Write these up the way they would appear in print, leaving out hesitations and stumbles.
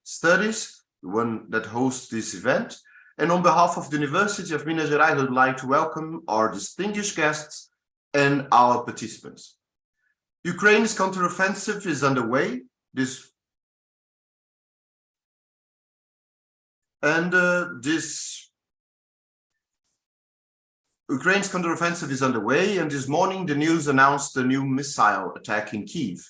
Studies, the one that hosts this event. And on behalf of the University of Minas Gerais, I would like to welcome our distinguished guests and our participants. Ukraine's counteroffensive is underway. Ukraine's counteroffensive is underway, and this morning the news announced a new missile attack in Kyiv.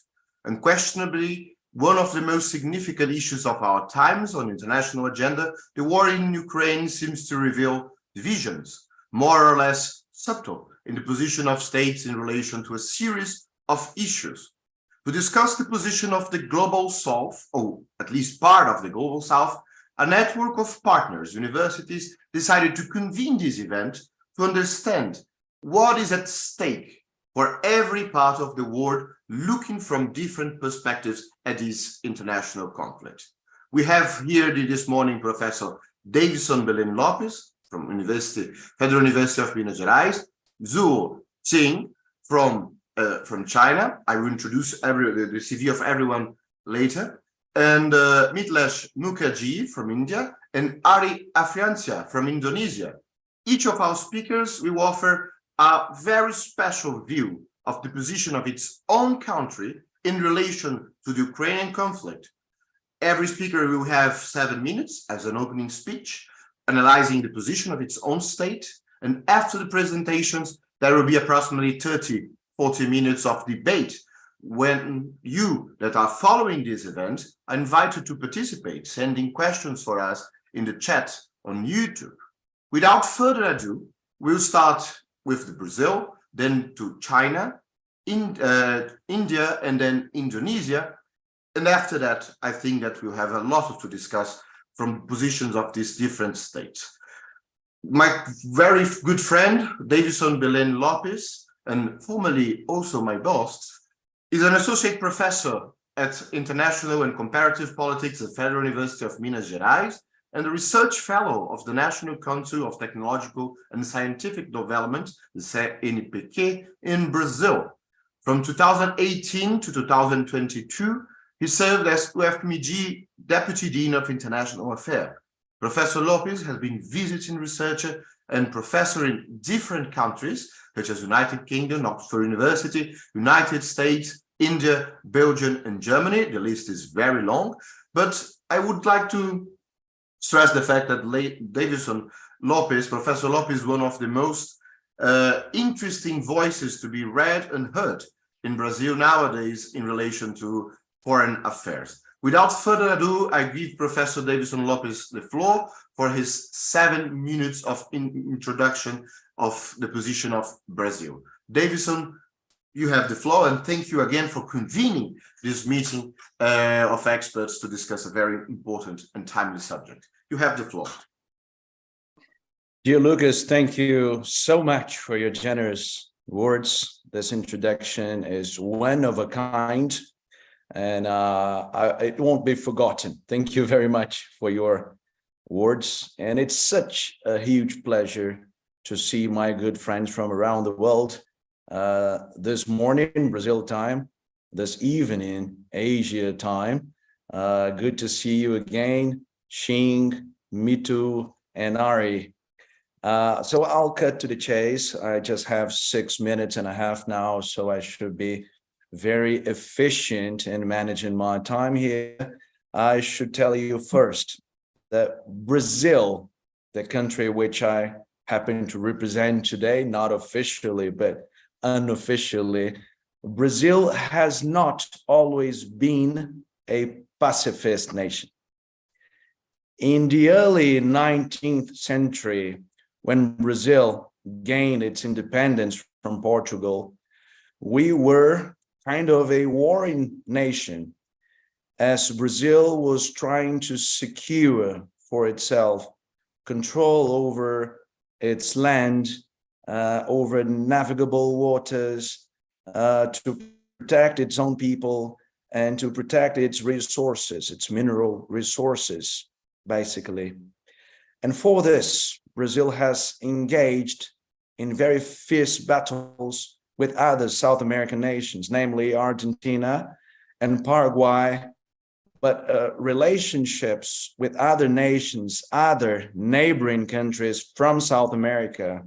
Unquestionably, one of the most significant issues of our times on the international agenda, the war in Ukraine seems to reveal divisions, more or less subtle, in the position of states in relation to a series of issues. To discuss the position of the Global South, or at least part of the Global South, a network of partners, universities, decided to convene this event to understand what is at stake for every part of the world, looking from different perspectives at this international conflict. We have here this morning Professor Davison Belén Lopes from Federal University of Minas Gerais, Zhu Qing from China. I will introduce the CV of everyone later, and Mitlesh Mukherjee from India, and Ari Afriancia from Indonesia. Each of our speakers will offer a very special view of the position of its own country in relation to the Ukrainian conflict. Every speaker will have 7 minutes as an opening speech, analyzing the position of its own state. And after the presentations, there will be approximately 30-40 minutes of debate, when you that are following this event are invited to participate, sending questions for us in the chat on YouTube. Without further ado, we'll start with Brazil, then to China, India, and then Indonesia. And after that, I think that we'll have a lot to discuss from positions of these different states. My very good friend, Davison Belén Lopes, and formerly also my boss, is an associate professor at International and Comparative Politics at Federal University of Minas Gerais, and a research fellow of the National Council of Technological and Scientific Development, the CNPq, in Brazil. From 2018 to 2022, he served as UFMG Deputy Dean of International Affairs. Professor Lopes has been visiting researcher and professor in different countries, such as United Kingdom, Oxford University, United States, India, Belgium, and Germany. The list is very long, but I would like to stress the fact that Davison Lopes, Professor Lopes, is one of the most interesting voices to be read and heard in Brazil nowadays in relation to foreign affairs. Without further ado, I give Professor Davison Lopes the floor for his 7 minutes of introduction of the position of Brazil. Davison, you have the floor, and thank you again for convening this meeting of experts to discuss a very important and timely subject. You have the floor. Dear Lucas, thank you so much for your generous words. This introduction is one of a kind, and it won't be forgotten. Thank you very much for your words. And it's such a huge pleasure to see my good friends from around the world this morning, Brazil time, this evening, Asia time. Good to see you again, Xing, Mitu, and Ari. So I'll cut to the chase. I just have 6 minutes and a half now, so I should be very efficient in managing my time here. I should tell you first that Brazil, the country which I happen to represent today, not officially, but unofficially, Brazil has not always been a pacifist nation. In the early 19th century, when Brazil gained its independence from Portugal, we were kind of a warring nation, as Brazil was trying to secure for itself control over its land, over navigable waters, to protect its own people and to protect its resources, its mineral resources, basically. And for this, Brazil has engaged in very fierce battles with other South American nations, namely Argentina and Paraguay, but relationships with other nations, other neighboring countries from South America,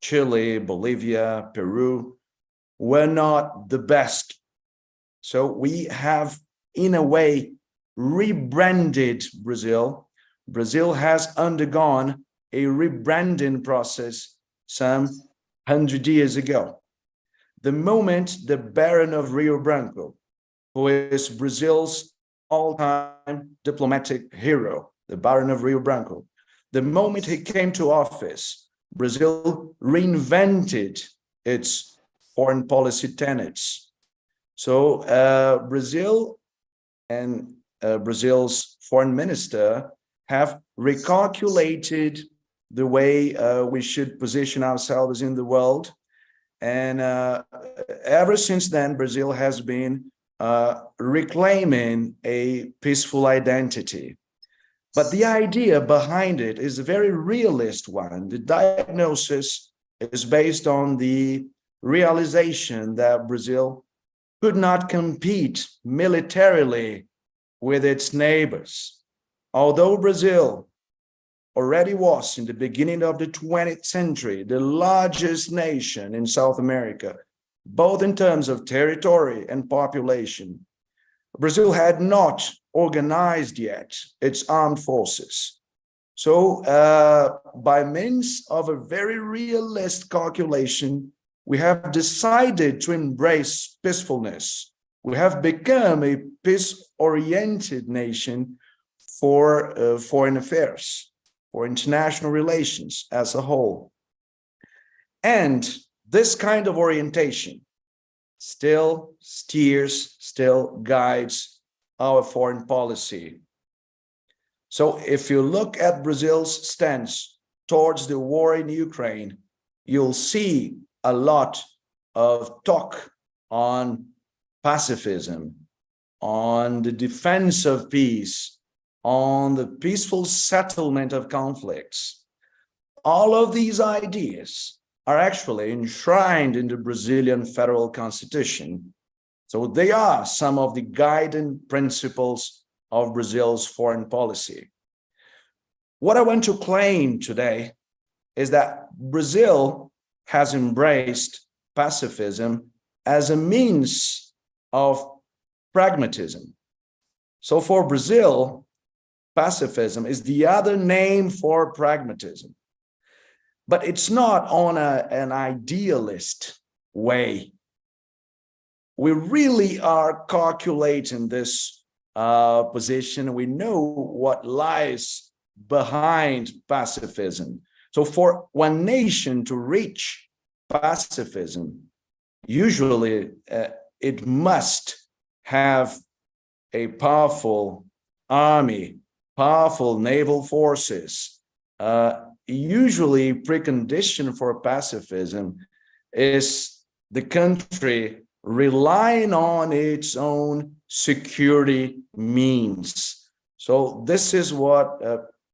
Chile, Bolivia, Peru, were not the best. So we have, in a way, rebranded Brazil. Brazil has undergone a rebranding process some 100 years ago. The moment the Baron of Rio Branco, who is Brazil's all-time diplomatic hero, the Baron of Rio Branco, the moment he came to office, Brazil reinvented its foreign policy tenets. So Brazil and Brazil's foreign minister have recalculated the way we should position ourselves in the world. And ever since then, Brazil has been reclaiming a peaceful identity. But the idea behind it is a very realist one. The diagnosis is based on the realization that Brazil could not compete militarily with its neighbors. Although Brazil already was, in the beginning of the 20th century, the largest nation in South America, both in terms of territory and population, Brazil had not organized yet its armed forces. So by means of a very realist calculation, we have decided to embrace peacefulness. We have become a peace-oriented nation for foreign affairs, for international relations as a whole. And this kind of orientation still steers, still guides our foreign policy. So if you look at Brazil's stance towards the war in Ukraine, you'll see a lot of talk on pacifism, on the defense of peace, on the peaceful settlement of conflicts. All of these ideas are actually enshrined in the Brazilian federal constitution. So they are some of the guiding principles of Brazil's foreign policy. What I want to claim today is that Brazil has embraced pacifism as a means of pragmatism. So for Brazil, pacifism is the other name for pragmatism. But it's not on an idealist way. We really are calculating this position. We know what lies behind pacifism. So for one nation to reach pacifism, usually it must have a powerful army, powerful naval forces. Usually precondition for pacifism is the country relying on its own security means. So this is what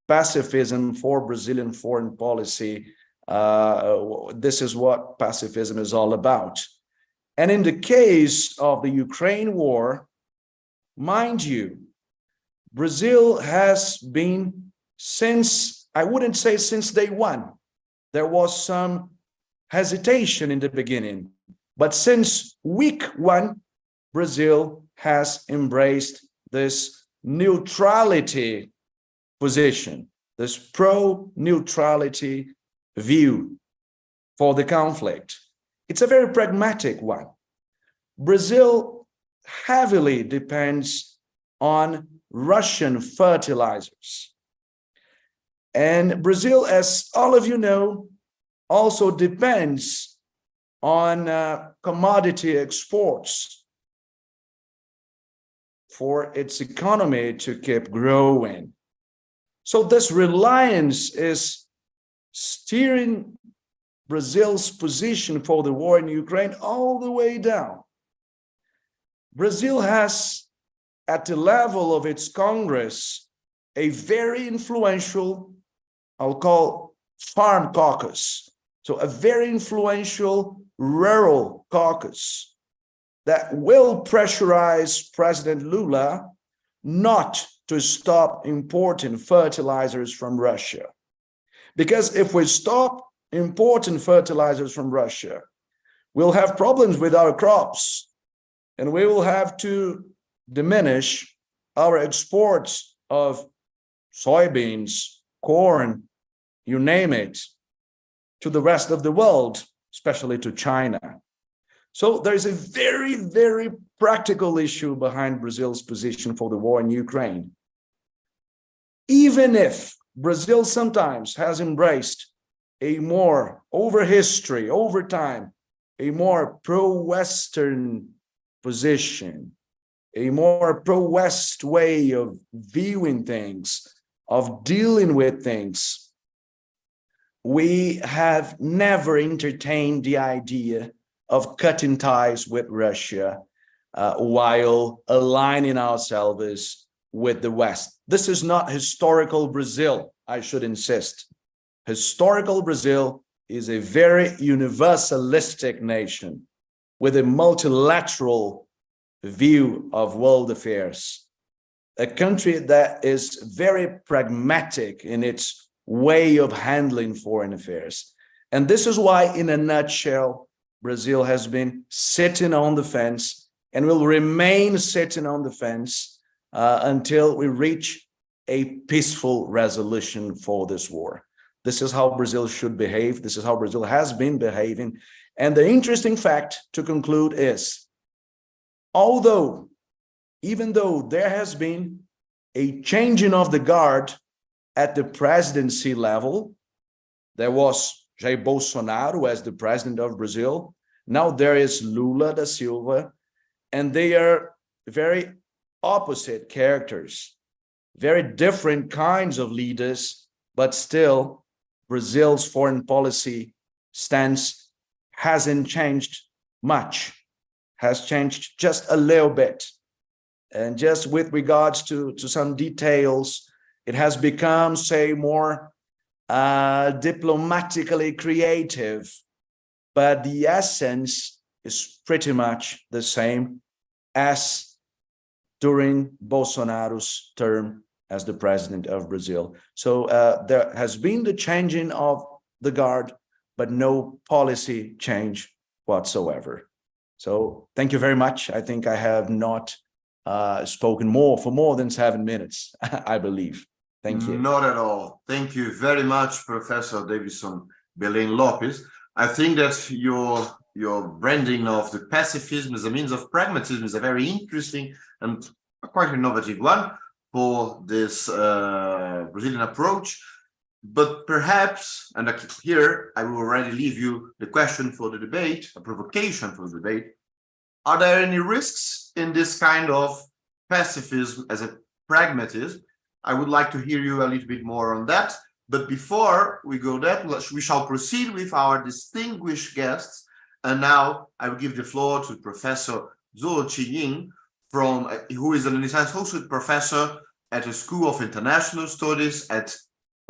pacifism for Brazilian foreign policy, this is what pacifism is all about. And in the case of the Ukraine war, mind you, Brazil has been since, I wouldn't say since day one, there was some hesitation in the beginning, but since week one, Brazil has embraced this neutrality position, this pro-neutrality view for the conflict. It's a very pragmatic one. Brazil heavily depends on Russian fertilizers. And Brazil, as all of you know, also depends on commodity exports for its economy to keep growing. So this reliance is steering Brazil's position for the war in Ukraine all the way down. Brazil has, at the level of its Congress, a very influential, I'll call farm caucus. So a very influential rural caucus that will pressurize President Lula not to stop importing fertilizers from Russia. Because if we stop importing fertilizers from Russia, we'll have problems with our crops, and we will have to diminish our exports of soybeans, corn, you name it, to the rest of the world, especially to China. So there's a very, very practical issue behind Brazil's position for the war in Ukraine. Even if Brazil sometimes has embraced a more, over history, over time, a more pro-Western position, a more pro-West way of viewing things, of dealing with things, we have never entertained the idea of cutting ties with Russia while aligning ourselves with the West. This is not historical Brazil, I should insist. Historical Brazil is a very universalistic nation with a multilateral view of world affairs, a country that is very pragmatic in its way of handling foreign affairs. And this is why, in a nutshell, Brazil has been sitting on the fence and will remain sitting on the fence until we reach a peaceful resolution for this war. This is how Brazil should behave. This is how Brazil has been behaving. And the interesting fact to conclude is, even though there has been a changing of the guard at the presidency level, there was Jair Bolsonaro as the president of Brazil. Now there is Lula da Silva, and they are very opposite characters, very different kinds of leaders, but still Brazil's foreign policy stance hasn't changed much, has changed just a little bit. And just with regards to some details, it has become, say, more diplomatically creative, but the essence is pretty much the same as during Bolsonaro's term as the president of Brazil. So there has been the changing of the guard, but no policy change whatsoever. So thank you very much. I think I have not spoken for more than 7 minutes, I believe. Thank you. Not at all. Thank you very much, Professor Davidson Belém Lopes. I think that your branding of the pacifism as a means of pragmatism is a very interesting and quite innovative one for this Brazilian approach. But perhaps, and here I will already leave you the question for the debate, a provocation for the debate. Are there any risks in this kind of pacifism as a pragmatism? I would like to hear you a little bit more on that. But before we go there, we shall proceed with our distinguished guests. And now I will give the floor to Professor Zhou Qiying, who is an associate professor at the School of International Studies at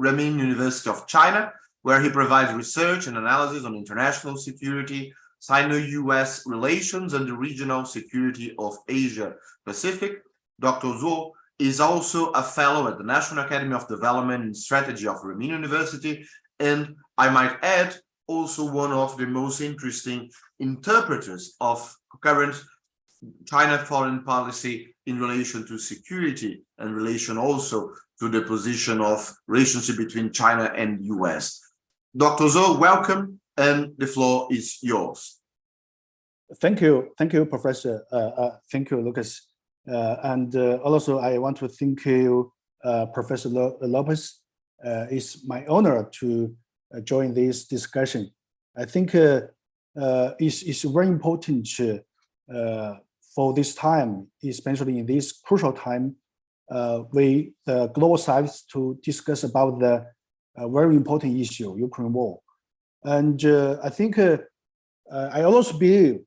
Renmin University of China, where he provides research and analysis on international security, Sino-US relations, and the regional security of Asia Pacific. Dr. Zhou is also a fellow at the National Academy of Development and Strategy of Renmin University, and I might add, also one of the most interesting interpreters of current China foreign policy in relation to security and relation also to the position of relationship between China and US. Dr. Zhou, welcome, and the floor is yours. Thank you, Professor. Thank you, Lucas. And also, I want to thank you, Professor Lopez. It's my honor to join this discussion. I think it's very important for this time, especially in this crucial time, with the global South to discuss about the very important issue, Ukraine war. And I think I also believe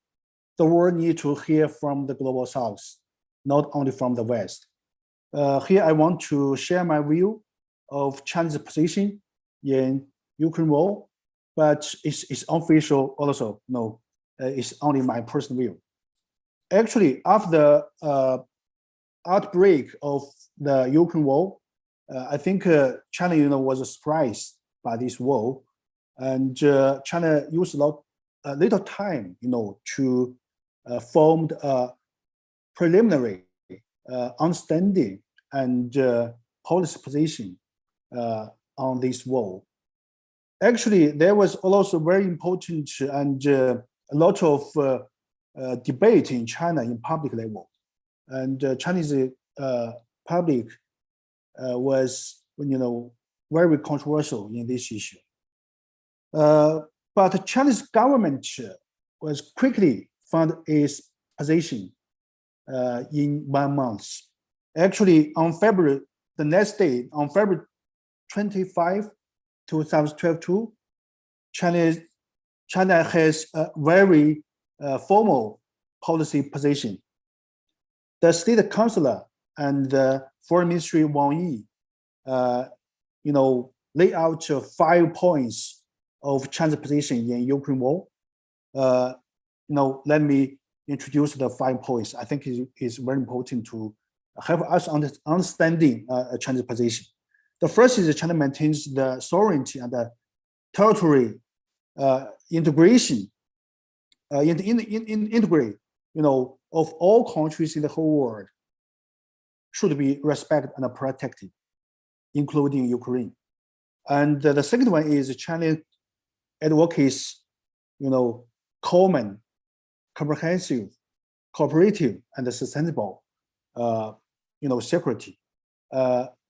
the world needs to hear from the global South, not only from the West. Here I want to share my view of China's position in Ukraine war, but it's official also. No, it's only my personal view. Actually, after outbreak of the Ukraine war, I think China, was surprised by this war, and China used a little time, to form a preliminary understanding and policy position on this war. Actually, there was also very important and a lot of debate in China in public level, and Chinese public was, very controversial in this issue. But the Chinese government was quickly found its position in 1 month. Actually, the next day, on February 25, 2022, China has a very formal policy position. The State Councilor and the Foreign Ministry Wang Yi, lay out 5 points of China's position in Ukraine war. Let me introduce the 5 points. I think it's very important to help us understanding China's position. The first is that China maintains the sovereignty and the territory integration, integrate, of all countries in the whole world should be respected and protected, including Ukraine. And the second one is China advocates, common, comprehensive, cooperative, and sustainable, security.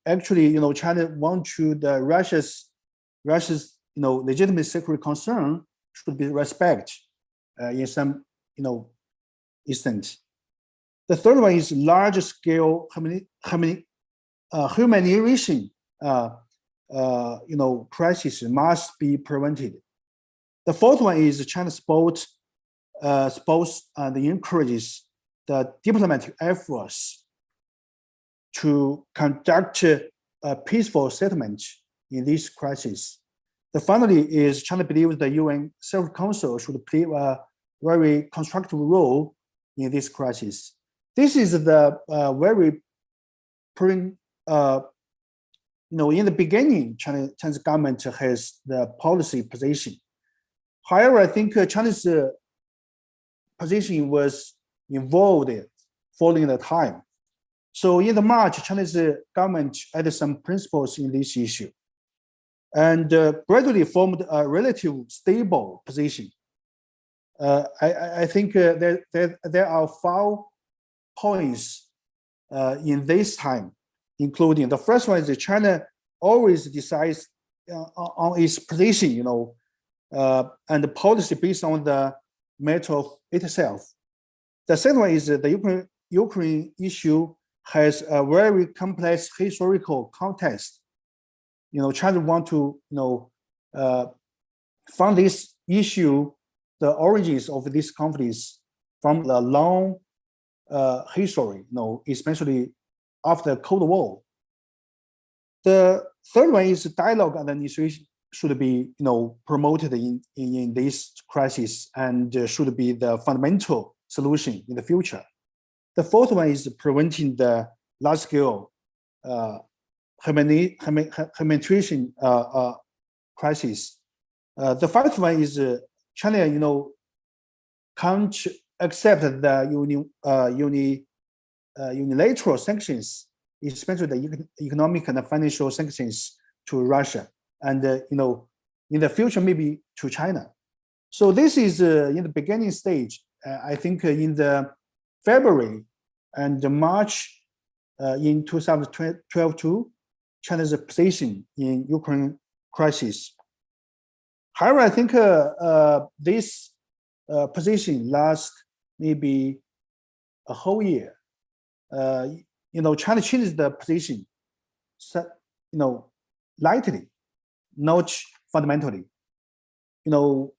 Actually, China wants to Russia's, legitimate security concern should be respected in some, extent. The third one is large-scale humanitarian, crisis must be prevented. The fourth one is China supports and encourages the diplomatic efforts to conduct a peaceful settlement in this crisis. The finally is China believes the UN Security Council should play a very constructive role in this crisis. This is the very, in the beginning, China's government has the policy position. However, I think China's position was involved following the time. So in the March, China's government added some principles in this issue and gradually formed a relatively stable position. I think there are 5 points in this time, including the first one is that China always decides on its position, and the policy based on the matter itself. The second one is that the Ukraine issue has a very complex historical context. China want to, from this issue, the origins of these conflicts from the long history, especially after the Cold War. The third one is dialogue and administration should be, promoted in this crisis and should be the fundamental solution in the future. The fourth one is preventing the large-scale humanitarian crisis. The fifth one is China, can't accept the unilateral sanctions, especially the economic and financial sanctions to Russia, and in the future maybe to China. So this is in the beginning stage. I think in the February and March in 2012 too, China's position in Ukraine crisis. However, I think this position lasts maybe a whole year. China changed the position, lightly, not fundamentally. In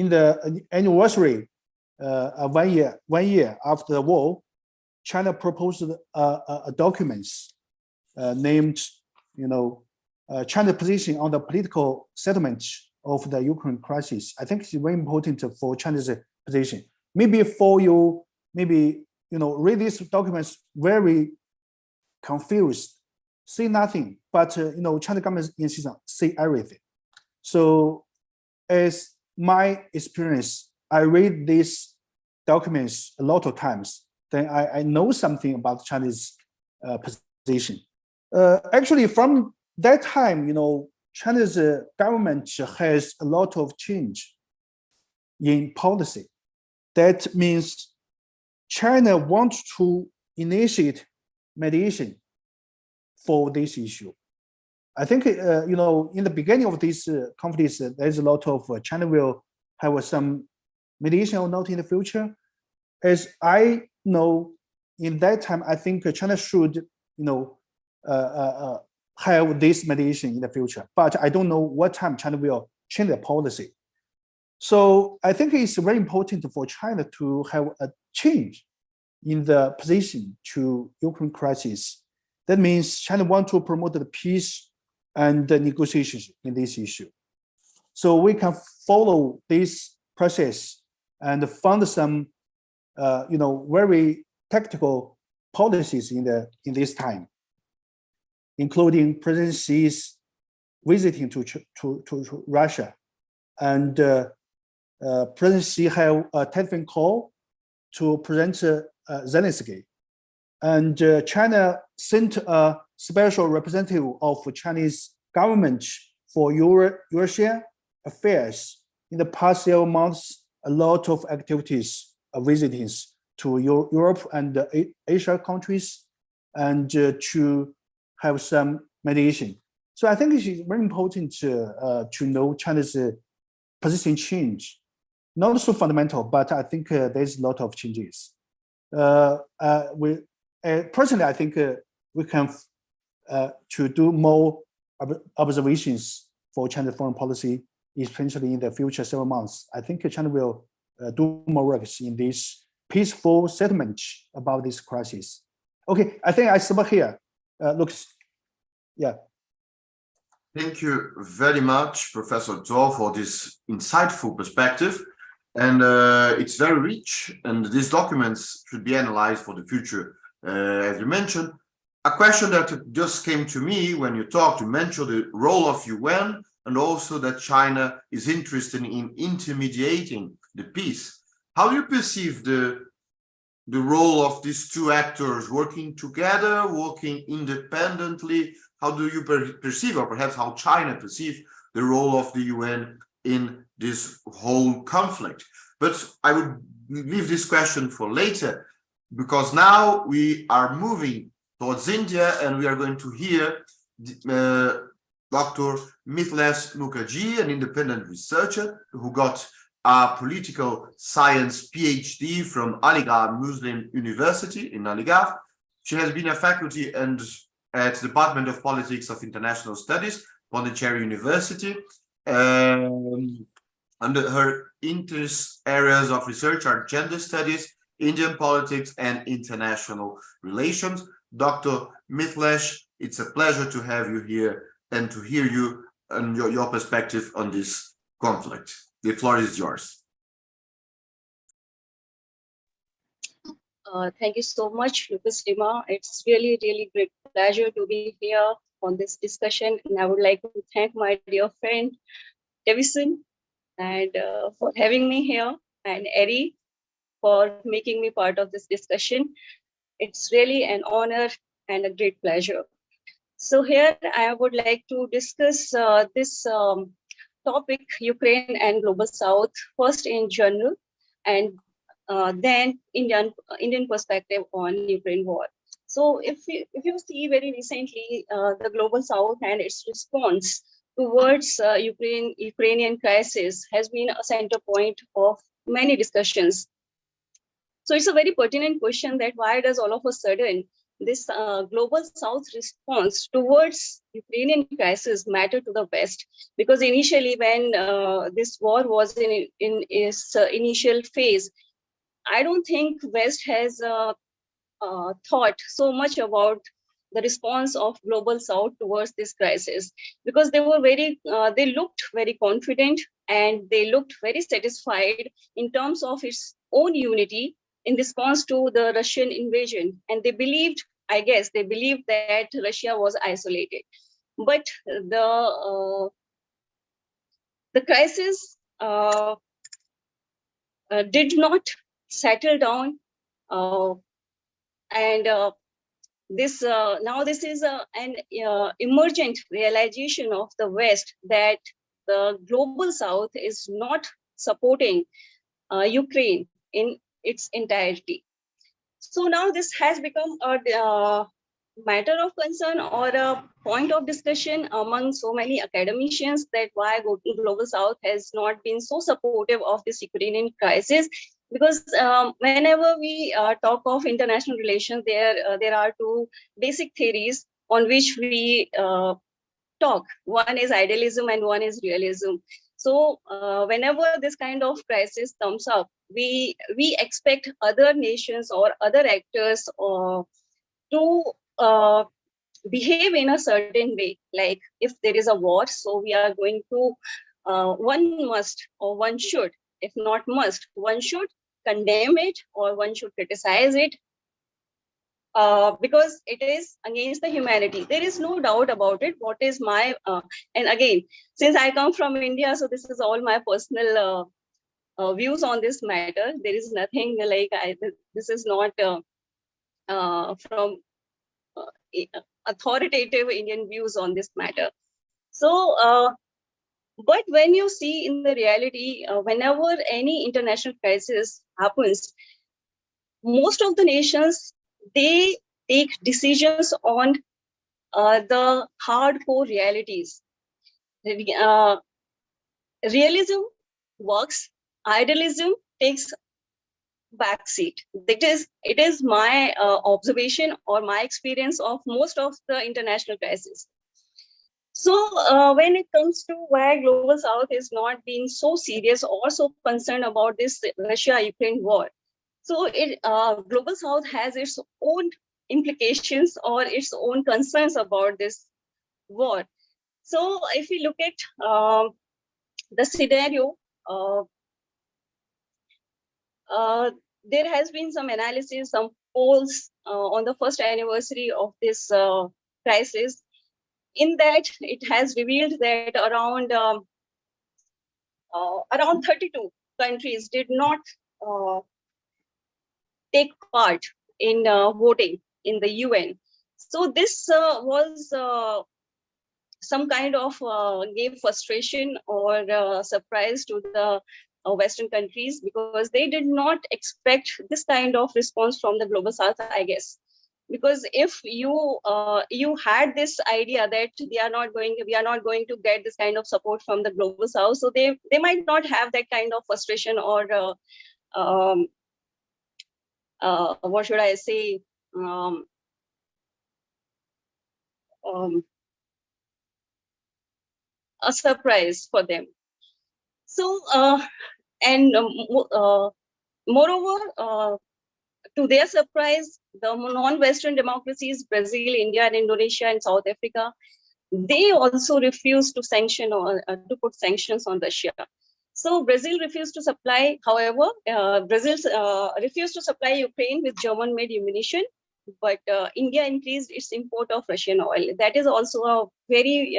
the anniversary, 1 year after the war, China proposed a documents named, China's position on the political settlement of the Ukraine crisis. I think it's very important for China's position. Maybe for you, read these documents very confused, say nothing, but China government insists on say everything. So as my experience, I read these documents a lot of times, then I know something about Chinese position. Actually, from that time, China's government has a lot of change in policy. That means China wants to initiate mediation for this issue. I think, in the beginning of this conflict, there's a lot of China will have some mediation or not in the future. As I know, in that time, I think China should, have this mediation in the future. But I don't know what time China will change the policy. So I think it's very important for China to have a change in the position to Ukraine crisis. That means China wants to promote the peace and the negotiations in this issue. So we can follow this process and fund some, very tactical policies in this time, including President Xi's visiting to Russia, and President Xi have a telephone call to President Zelensky, and China sent a special representative of Chinese government for Eurasian affairs. In the past several months, a lot of activities, visitings to Europe and Asia countries, and to have some mediation. So I think it's very important to know China's position change. Not so fundamental, but I think there's a lot of changes. Personally, I think we can to do more observations for China's foreign policy, especially in the future several months. I think China will do more work in this peaceful settlement about this crisis. Okay, I think I stop here. Lucas, yeah. Thank you very much, Professor Zhou, for this insightful perspective. And it's very rich, and these documents should be analyzed for the future. As you mentioned, a question that just came to me when you talked, you mentioned the role of UN, and also that China is interested in intermediating the peace. How do you perceive the role of these two actors working together, working independently? How do you perceive, or perhaps how China perceives the role of the UN in this whole conflict? But I would leave this question for later, because now we are moving towards India, and we are going to hear Dr. Mithilesh Mukherjee, an independent researcher who got a political science PhD from Aligarh Muslim University in Aligarh. She has been a faculty and at the Department of Politics of International Studies, Pondicherry University. Under her interest areas of research are gender studies, Indian politics, and international relations. Dr. Mithilesh, it's a pleasure to have you here and to hear you and your perspective on this conflict. The floor is yours. Thank you so much, Lucas Lima. It's really, really great pleasure to be here on this discussion. And I would like to thank my dear friend, Davison, and for having me here, and Eddie for making me part of this discussion. It's really an honor and a great pleasure. So here I would like to discuss this topic, Ukraine and Global South, first in general, and then Indian perspective on Ukraine war. So if you see very recently, the Global South and its response towards Ukrainian crisis has been a center point of many discussions. So it's a very pertinent question that why does all of a sudden this Global South response towards Ukrainian crisis matter to the West? Because initially when this war was in its initial phase, I don't think West has thought so much about the response of Global South towards this crisis, because they were they looked very confident and they looked very satisfied in terms of its own unity in response to the Russian invasion. And they believed I guess they believed that Russia was isolated. But the crisis did not settle down, and this now this is an emergent realization of the West that the global South is not supporting Ukraine in its entirety. So now this has become a matter of concern or a point of discussion among so many academicians, that why Global South has not been so supportive of this Ukrainian crisis. Because whenever we talk of international relations, there are two basic theories on which we talk. One is idealism and one is realism. So whenever this kind of crisis comes up, we expect other nations or other actors to behave in a certain way. Like if there is a war, so we are going to, one must or one should, if not must, one should condemn it or one should criticize it, because it is against the humanity. There is no doubt about it. What is my, and again, since I come from India, so this is all my personal views on this matter. There is nothing like, this is not from authoritative Indian views on this matter. So, but when you see in the reality, whenever any international crisis happens, most of the nations, they take decisions on the hardcore realities. Realism works, idealism takes backseat. It is my observation or my experience of most of the international crises. So when it comes to why Global South is not being so serious or so concerned about this Russia-Ukraine war, so Global South has its own implications or its own concerns about this war. So if we look at the scenario, uh, there has been some analysis, some polls on the first anniversary of this crisis. In that, it has revealed that around 32 countries did not take part in voting in the UN. So this was some kind of gave frustration or surprise to the Western countries, because they did not expect this kind of response from the Global South, I guess. Because if you had this idea that we are not going to get this kind of support from the Global South, so they might not have that kind of frustration or what should I say, um, um, a surprise for them. So and moreover, to their surprise, the non-Western democracies, Brazil, India, and Indonesia, and South Africa, they also refused to sanction or to put sanctions on Russia. So Brazil refused to supply, however, Brazil refused to supply Ukraine with German-made ammunition, but India increased its import of Russian oil. That is also a very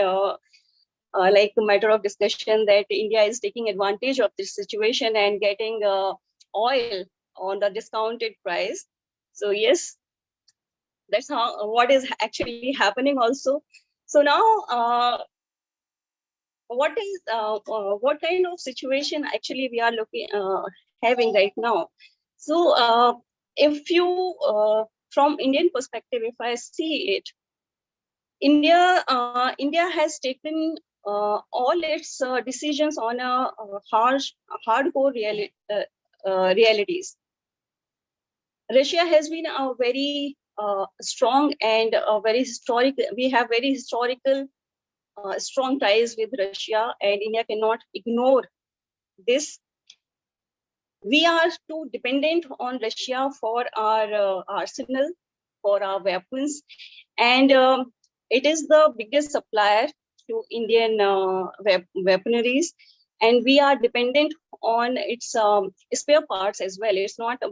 like a matter of discussion, that India is taking advantage of this situation and getting oil on the discounted price. So yes, that's how what is actually happening also. So now, what kind of situation actually we are looking having right now? So if you from Indian perspective, if I see it, India has taken all its decisions on a hardcore realities. Russia has been a very strong and a very historic. We have very historical strong ties with Russia, and India cannot ignore this. We are too dependent on Russia for our arsenal, for our weapons, and it is the biggest supplier to Indian weaponaries. and we are dependent on its spare parts as well. It's not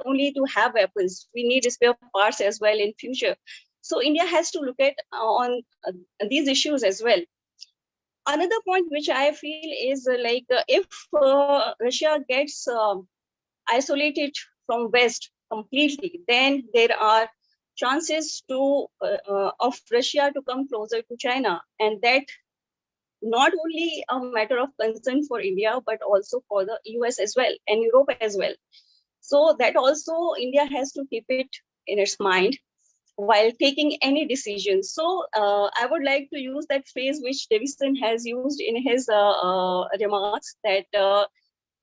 only to have weapons, we need spare parts as well in future. So India has to look at on these issues as well. Another point which I feel is if Russia gets isolated from West completely, then there are chances of Russia to come closer to China, and that not only a matter of concern for India, but also for the US as well and Europe as well. So that also India has to keep it in its mind while taking any decision. So I would like to use that phrase which Davison has used in his remarks, that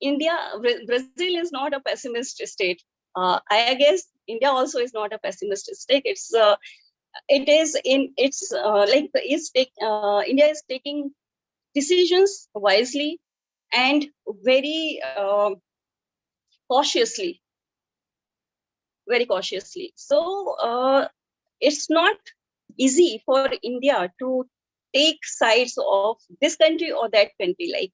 Brazil is not a pessimist state. I guess India also is not a pessimist state. India is taking decisions wisely and very cautiously, very cautiously. So it's not easy for India to take sides of this country or that country.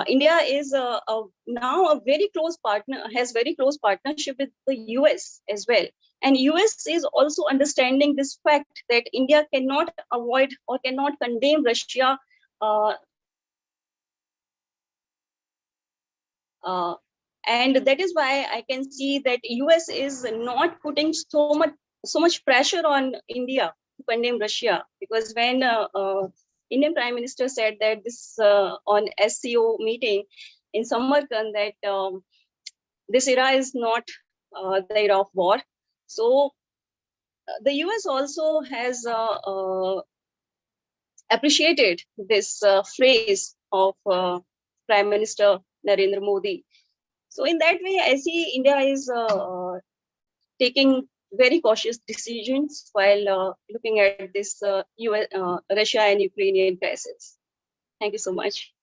India is now a very close partner, has very close partnership with the US as well. And US is also understanding this fact that India cannot avoid or cannot condemn Russia and that is why I can see that US is not putting so much pressure on India to condemn Russia, because when Indian Prime Minister said that this on SCO meeting in Samarkand that this era is not the era of war. So the US also has appreciated this phrase of Prime Minister Narendra Modi. So in that way, I see India is taking very cautious decisions while looking at this Russia and Ukrainian crisis. Thank you so much.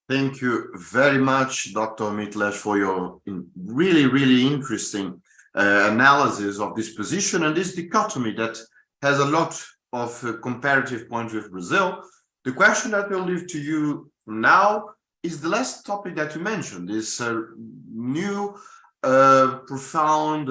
Thank you very much, Dr. Mitlesh, for your really, really interesting analysis of this position and this dichotomy that has a lot of comparative points with Brazil. The question that we'll leave to you now is the last topic that you mentioned, this new, profound,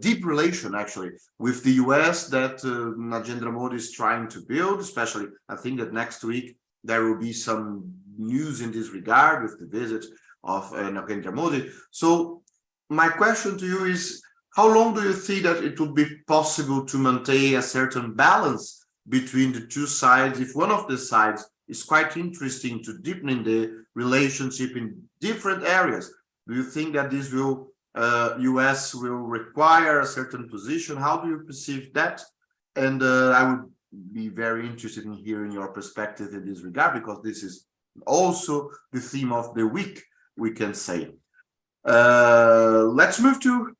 deep relation actually with the US that Narendra Modi is trying to build. Especially, I think that next week there will be some news in this regard with the visit of Narendra Modi. So my question to you is, how long do you think that it would be possible to maintain a certain balance between the two sides if one of the sides is quite interesting to deepening the relationship in different areas? Do you think that this will, US will require a certain position? How do you perceive that? And I would be very interested in hearing your perspective in this regard, because this is also the theme of the week, we can say. Let's move to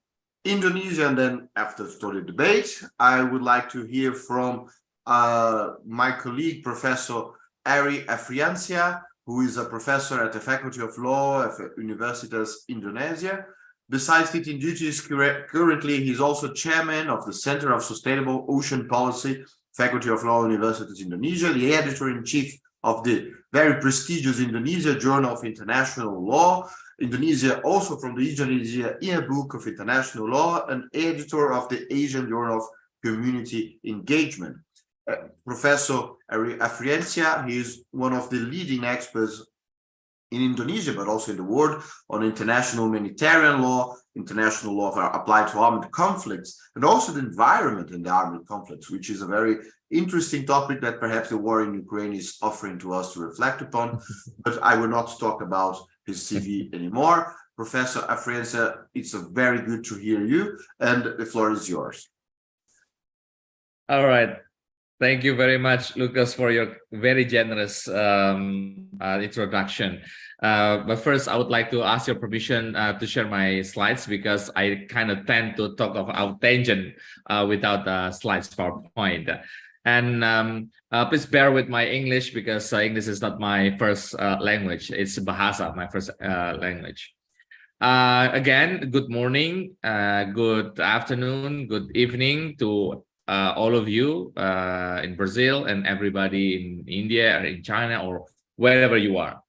Indonesia, and then after the debate, I would like to hear from my colleague, Professor Ari Afriancia, who is a professor at the Faculty of Law at Universitas Indonesia. Besides teaching duties, currently he's also chairman of the Center of Sustainable Ocean Policy, Faculty of Law, Universitas Indonesia, the editor-in-chief of the very prestigious Indonesia Journal of International Law, Indonesia, also from the Indonesia Yearbook of International Law, and editor of the Asian Journal of Community Engagement. Professor Afriencia, he is one of the leading experts in Indonesia, but also in the world, on international humanitarian law, international law applied to armed conflicts, and also the environment in the armed conflicts, which is a very interesting topic that perhaps the war in Ukraine is offering to us to reflect upon. But I will not talk about his CV anymore. Professor Afriencia, it's very good to hear you, and the floor is yours. All right. Thank you very much, Lucas, for your very generous introduction. But first, I would like to ask your permission to share my slides, because I kind of tend to talk out tangent without slides PowerPoint. And please bear with my English, because English is not my first language. It's Bahasa, my first language. Again, good morning, good afternoon, good evening to all of you in Brazil and everybody in India or in China or wherever you are.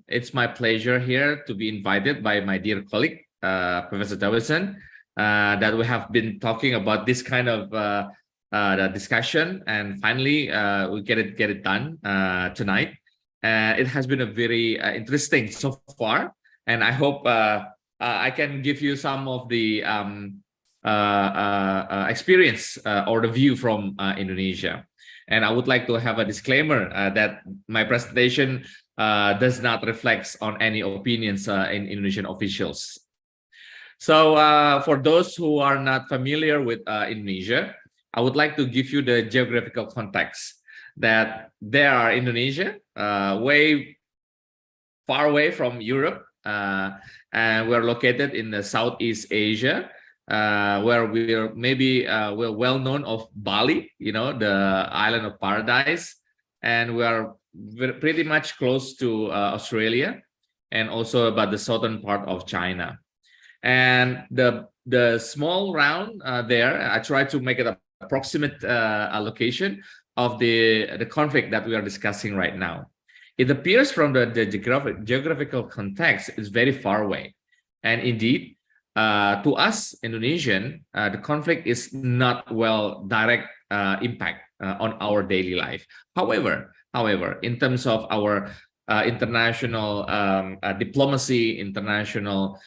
It's my pleasure here to be invited by my dear colleague, Professor Davison, that we have been talking about this kind of the discussion, and finally we get it done tonight. It has been a very interesting so far, and I hope I can give you some of the experience or the view from Indonesia. And I would like to have a disclaimer that my presentation does not reflect on any opinions in Indonesian officials. So for those who are not familiar with Indonesia, I would like to give you the geographical context that there are Indonesia way far away from Europe, and we're located in the Southeast Asia, where we're we're well known of Bali, you know, the island of paradise, and we are pretty much close to Australia, and also about the southern part of China. And the small round there, I try to make it a approximate location of the conflict that we are discussing right now. It appears from the geographical context is very far away, and indeed to us Indonesian, the conflict is not well direct impact on our daily life. However, in terms of our international diplomacy, international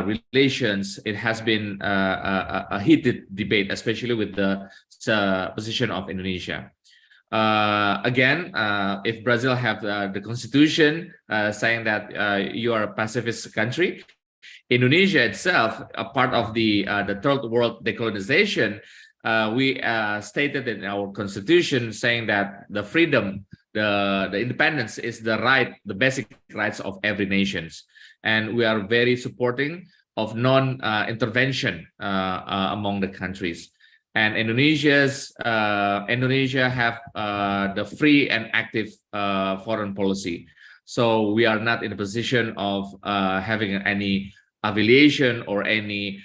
relations, it has been a heated debate, especially with the position of Indonesia. Again, if Brazil have the constitution saying that you are a pacifist country, Indonesia itself, a part of the third world decolonization, we stated in our constitution saying that the freedom, the independence is the basic rights of every nation, and we are very supporting of non-intervention among the countries. And Indonesia have the free and active foreign policy, so we are not in a position of having any affiliation or any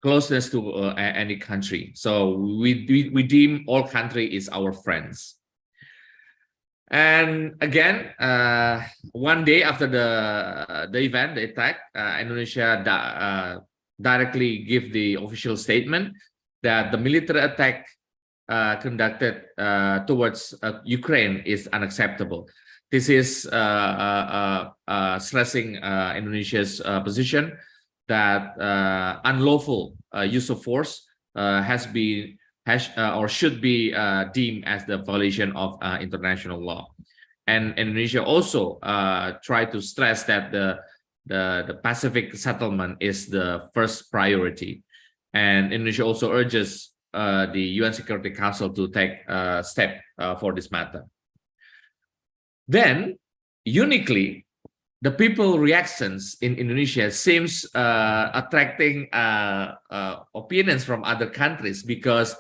closeness to any country. So we deem all country is our friends. And again, one day after the event, the attack, Indonesia directly give the official statement that the military attack conducted towards Ukraine is unacceptable. This is stressing Indonesia's position that unlawful use of force should be deemed as the violation of international law. And Indonesia also tried to stress that the Pacific settlement is the first priority. And Indonesia also urges the UN Security Council to take a step for this matter. Then, uniquely, the people reactions in Indonesia seems attracting opinions from other countries, because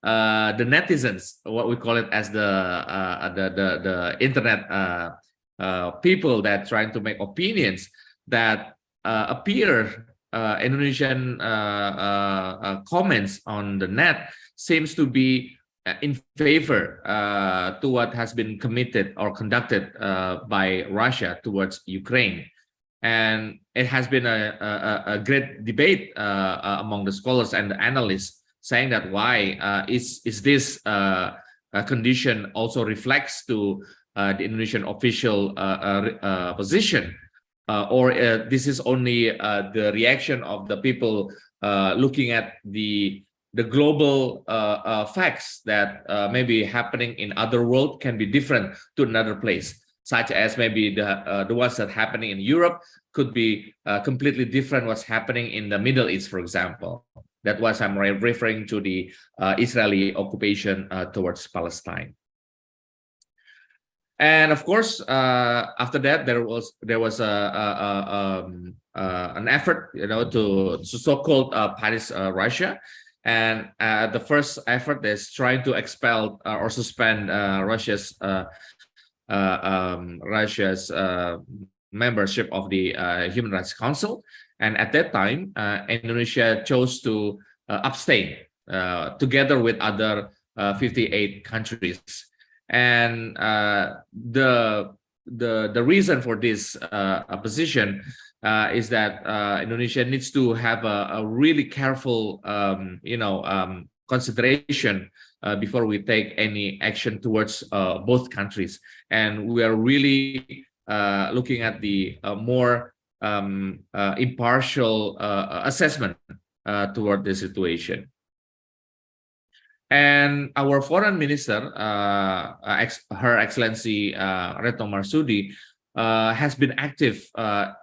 the netizens, what we call it as the internet people that trying to make opinions that appear Indonesian comments on the net seems to be in favor to what has been committed or conducted by Russia towards Ukraine. And it has been a great debate among the scholars and the analysts, saying that why is this condition also reflects to the Indonesian official position, or this is only the reaction of the people looking at the global facts that maybe happening in other world can be different to another place, such as maybe the ones that happening in Europe could be completely different what's happening in the Middle East, for example. That was I'm referring to the Israeli occupation towards Palestine. And of course, after that, there was an effort, to so-called punish Russia. And the first effort is trying to expel or suspend Russia's membership of the Human Rights Council. And at that time, Indonesia chose to abstain together with other 58 countries. And the reason for this position is that Indonesia needs to have a really careful consideration before we take any action towards both countries. And we are really looking at the more impartial assessment toward the situation. And our foreign minister, Her Excellency Retno Marsudi, has been active,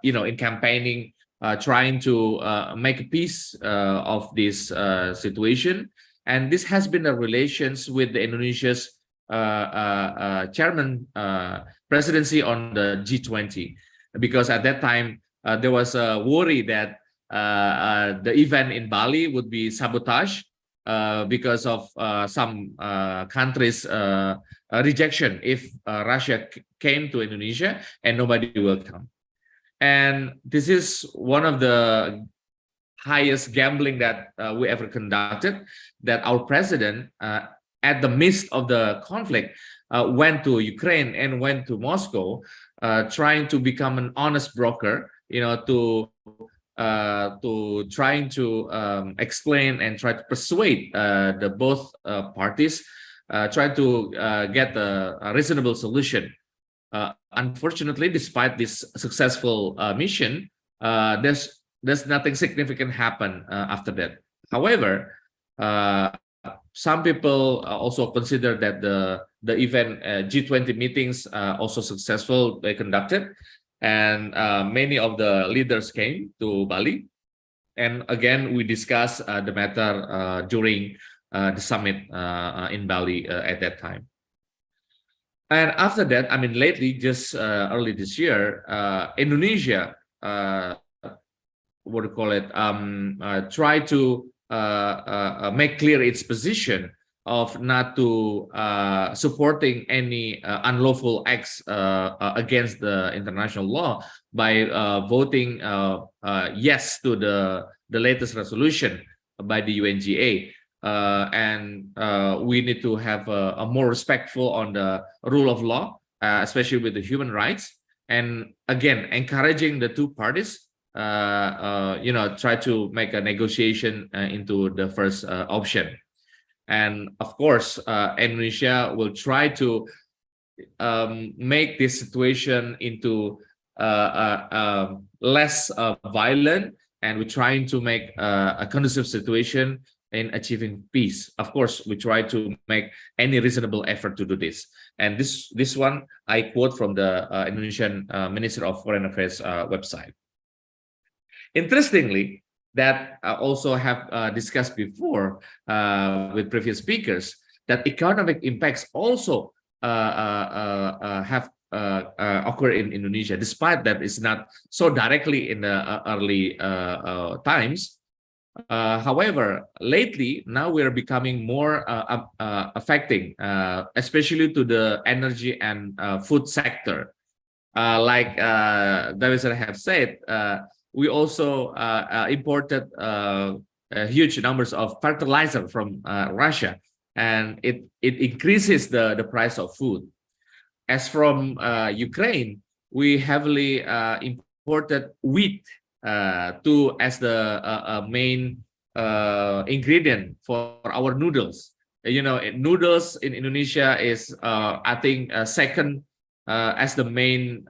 in campaigning, trying to make peace of this situation. And this has been the relations with the Indonesia's chairman presidency on the G20, because at that time there was a worry that the event in Bali would be sabotaged because of some countries' rejection if Russia came to Indonesia and nobody will come. And this is one of the highest gambling that we ever conducted, that our president, at the midst of the conflict, went to Ukraine and went to Moscow, trying to become an honest broker, to trying to explain and try to persuade the both parties, try to get a reasonable solution. Unfortunately, despite this successful mission, there's nothing significant happen after that. However, some people also consider that the event G20 meetings also successful, they conducted, and many of the leaders came to Bali, and again we discussed the matter during the summit in Bali at that time. And after that, lately, just early this year, Indonesia, try to make clear its position of not to supporting any unlawful acts against the international law by voting yes to the latest resolution by the UNGA. And we need to have a more respectful on the rule of law, especially with the human rights. And again, encouraging the two parties, try to make a negotiation into the first option. And of course, Indonesia will try to make this situation into less violent, and we're trying to make a conducive situation in achieving peace. Of course, we try to make any reasonable effort to do this. And this one I quote from the Indonesian Minister of Foreign Affairs website. Interestingly, that I also have discussed before with previous speakers, that economic impacts also have occurred in Indonesia, despite that it's not so directly in the early times. However, lately, now we're becoming more affecting, especially to the energy and food sector. Like David have said, we also imported huge numbers of fertilizer from Russia, and it increases the price of food. As from Ukraine, we heavily imported wheat as the main ingredient for our noodles. Noodles in Indonesia is, I think, second as the main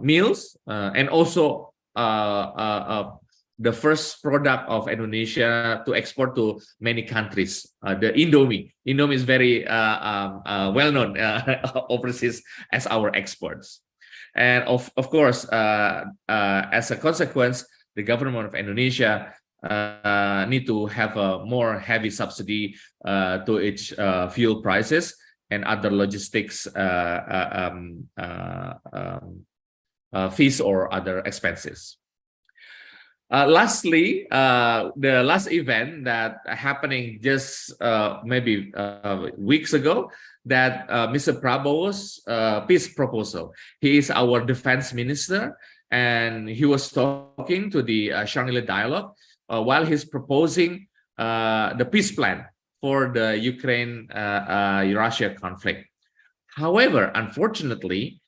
meals, and also the first product of Indonesia to export to many countries. The Indomie is very well known overseas as our exports. And of course, as a consequence, the government of Indonesia need to have a more heavy subsidy to its fuel prices and other logistics fees or other expenses. Lastly, the last event that happening just maybe weeks ago, that Mr. Prabowo's peace proposal. He is our defense minister, and he was talking to the Shangri-La Dialogue while he's proposing the peace plan for the Ukraine-Russia conflict. However, unfortunately,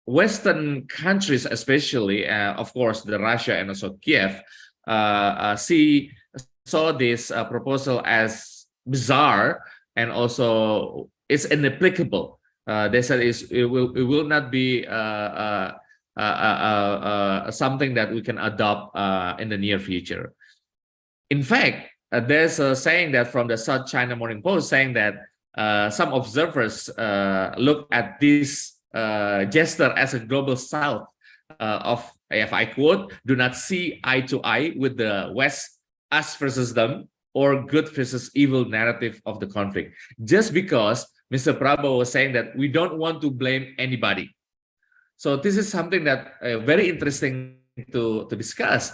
Western countries, especially, of course, the Russia and also Kiev, saw this proposal as bizarre and also it's inapplicable. They said it will not be something that we can adopt in the near future. In fact, there's a saying that from the South China Morning Post saying that some observers look at this gesture as a global South of, if I quote, do not see eye to eye with the West, us versus them, or good versus evil narrative of the conflict. Just because Mr. Prabowo was saying that we don't want to blame anybody. So this is something that very interesting to discuss.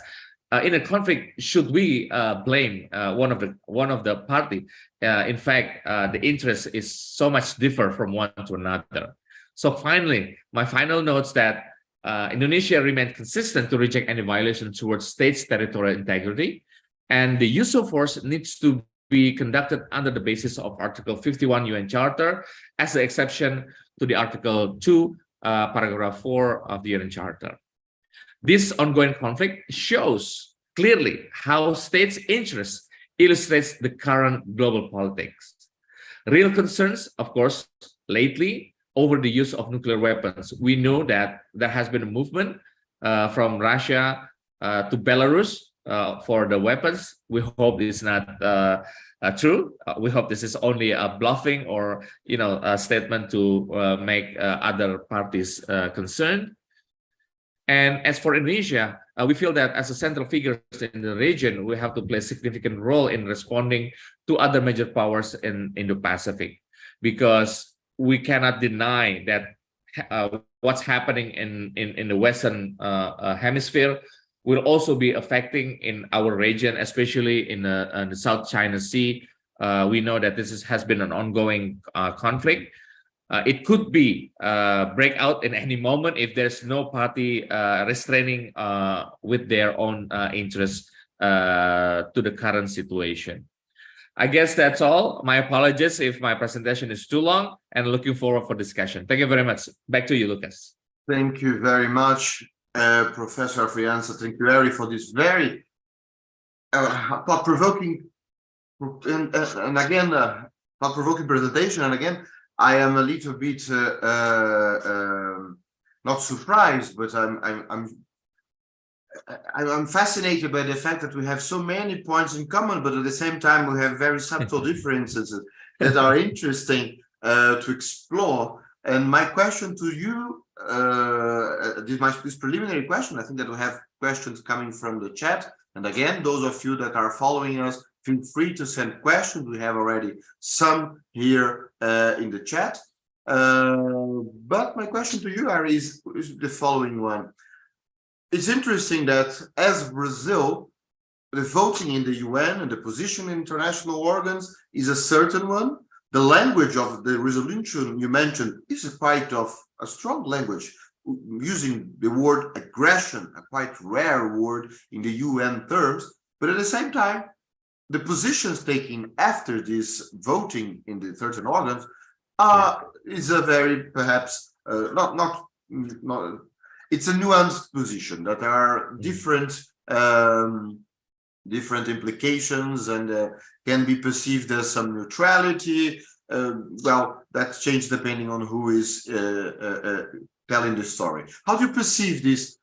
In a conflict, should we blame one of the party? In fact, the interest is so much differ from one to another. So finally, my final notes that Indonesia remained consistent to reject any violation towards states' territorial integrity, and the use of force needs to be conducted under the basis of Article 51 UN Charter as the exception to the Article 2, Paragraph 4 of the UN Charter. This ongoing conflict shows clearly how states' interests illustrates the current global politics. Real concerns, of course, lately over the use of nuclear weapons. We know that there has been a movement from Russia to Belarus for the weapons. We hope it's not true. We hope this is only a bluffing or a statement to make other parties concerned. And as for Indonesia, we feel that as a central figure in the region, we have to play a significant role in responding to other major powers in Indo-Pacific, because we cannot deny that what's happening in the Western hemisphere will also be affecting in our region, especially in the South China Sea. We know that this has been an ongoing conflict. It could be break out in any moment if there's no party restraining with their own interests to the current situation. I guess that's all. My apologies if my presentation is too long, and looking forward for discussion. Thank you very much. Back to you, Lucas. Thank you very much, Professor Afrianza. Thank you, Larry, for this very thought-provoking and again thought-provoking presentation. And again, I am a little bit not surprised, but I'm fascinated by the fact that we have so many points in common, but at the same time we have very subtle differences that are interesting to explore. And my question to you, this preliminary question, I think that we have questions coming from the chat. And again, those of you that are following us, feel free to send questions. We have already some here in the chat. But my question to you, Ari, is the following one. It's interesting that as Brazil, the voting in the UN and the position in international organs is a certain one. The language of the resolution you mentioned is quite of a strong language, using the word aggression, a quite rare word in the UN terms. But at the same time, the positions taken after this voting in the certain organs is a very perhaps it's a nuanced position that are different different implications and can be perceived as some neutrality. Well, that's changed depending on who is telling the story. How do you perceive this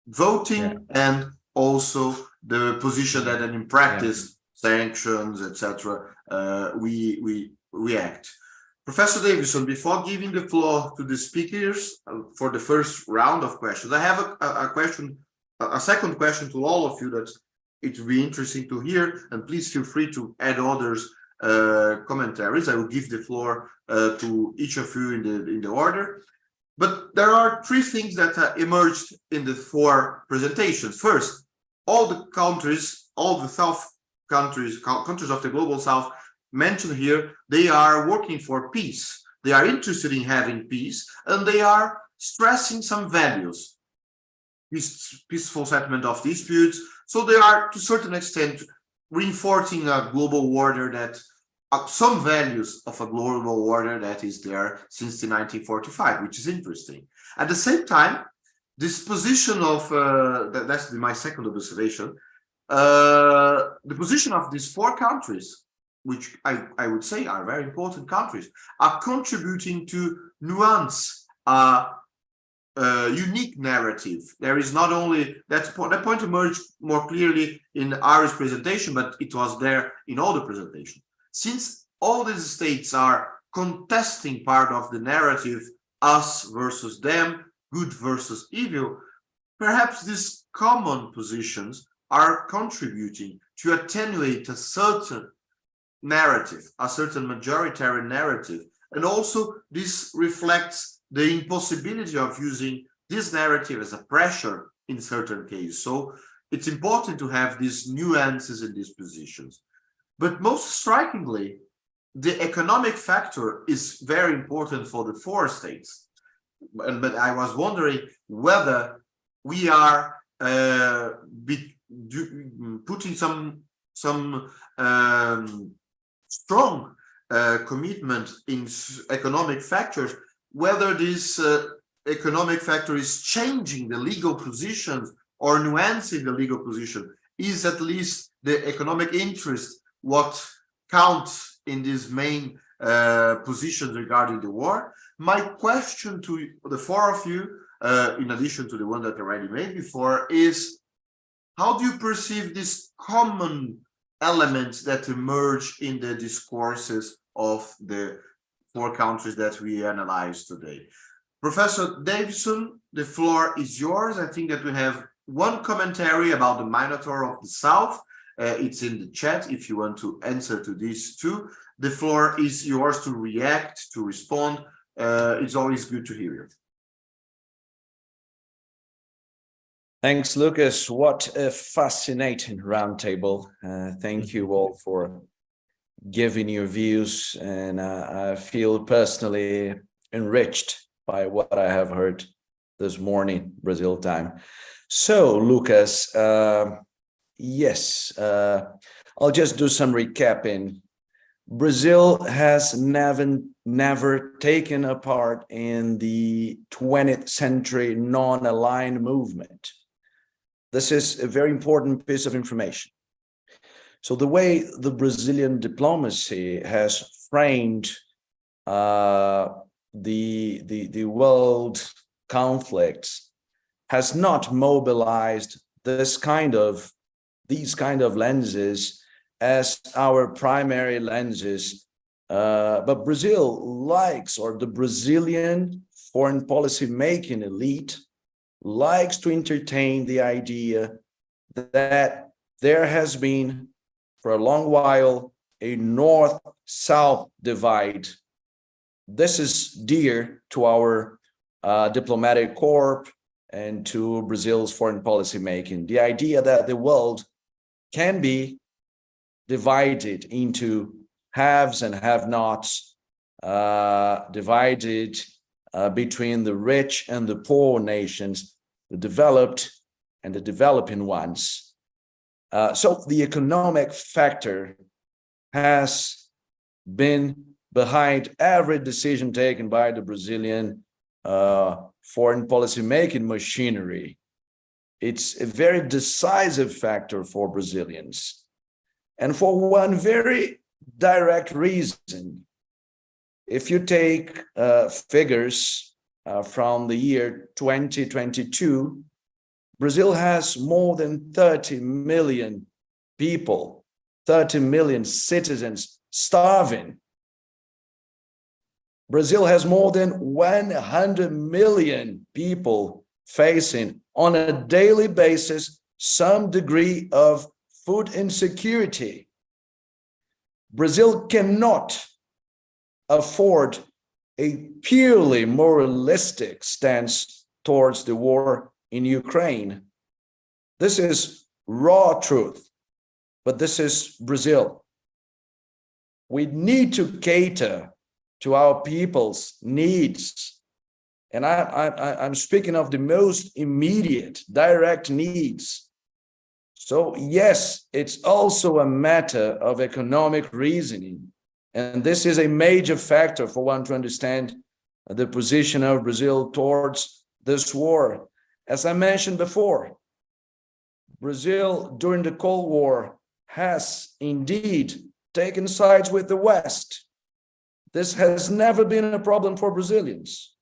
voting and also the position that in practice sanctions, etc., we react? Professor Davison, before giving the floor to the speakers for the first round of questions, I have a second question to all of you that it would be interesting to hear, and please feel free to add others' commentaries. I will give the floor to each of you in the order. But there are three things that emerged in the four presentations. First, all the countries, all the countries of the global South mentioned here, they are working for peace. They are interested in having peace, and they are stressing some values. Peaceful settlement of disputes. So they are, to a certain extent, reinforcing a global order that some values of a global order that is there since the 1945, which is interesting. At the same time, this position of that's my second observation. The position of these four countries, which I would say are very important countries, are contributing to nuance unique narrative. There is not only that point emerged more clearly in Ari's presentation, but it was there in all the presentation. Since all these states are contesting part of the narrative, us versus them, good versus evil, perhaps these common positions are contributing to attenuate a certain narrative, a certain majoritarian narrative. And also this reflects the impossibility of using this narrative as a pressure in certain cases. So it's important to have these nuances in these positions. But most strikingly, the economic factor is very important for the four states. But I was wondering whether we are putting some strong commitment in economic factors, whether this economic factor is changing the legal positions or nuancing the legal position. Is at least the economic interest what counts in these main positions regarding the war? My question to the four of you, in addition to the one that I already made before, is how do you perceive these common elements that emerge in the discourses of the four countries that we analyze today? Professor Davidson, the floor is yours. I think that we have one commentary about the Minotaur of the South. It's in the chat if you want to answer to these two. The floor is yours to react, to respond. It's always good to hear you. Thanks, Lucas. What a fascinating roundtable. Thank you all for giving your views, and I feel personally enriched by what I have heard this morning, Brazil time. So, Lucas, yes, I'll just do some recapping. Brazil has never taken a part in the 20th century non-aligned movement. This is a very important piece of information. So the way the Brazilian diplomacy has framed the world conflicts has not mobilized these kind of lenses as our primary lenses, but Brazil likes, or the Brazilian foreign policy making elite likes to entertain the idea that there has been for a long while a north-south divide. This is dear to our diplomatic corps and to Brazil's foreign policy making. The idea that the world can be divided into haves and have-nots, divided between the rich and the poor nations, the developed and the developing ones. So the economic factor has been behind every decision taken by the Brazilian foreign policy making machinery. It's a very decisive factor for Brazilians. And for one very direct reason. If you take figures from the year 2022, Brazil has more than 30 million people, 30 million citizens starving. Brazil has more than 100 million people facing on a daily basis some degree of food insecurity. Brazil cannot afford a purely moralistic stance towards the war in Ukraine. This is raw truth, but this is Brazil. We need to cater to our people's needs. And I'm speaking of the most immediate, direct needs. So yes, it's also a matter of economic reasoning. And this is a major factor for one to understand the position of Brazil towards this war. As I mentioned before, Brazil during the Cold War has indeed taken sides with the West. This has never been a problem for Brazilians.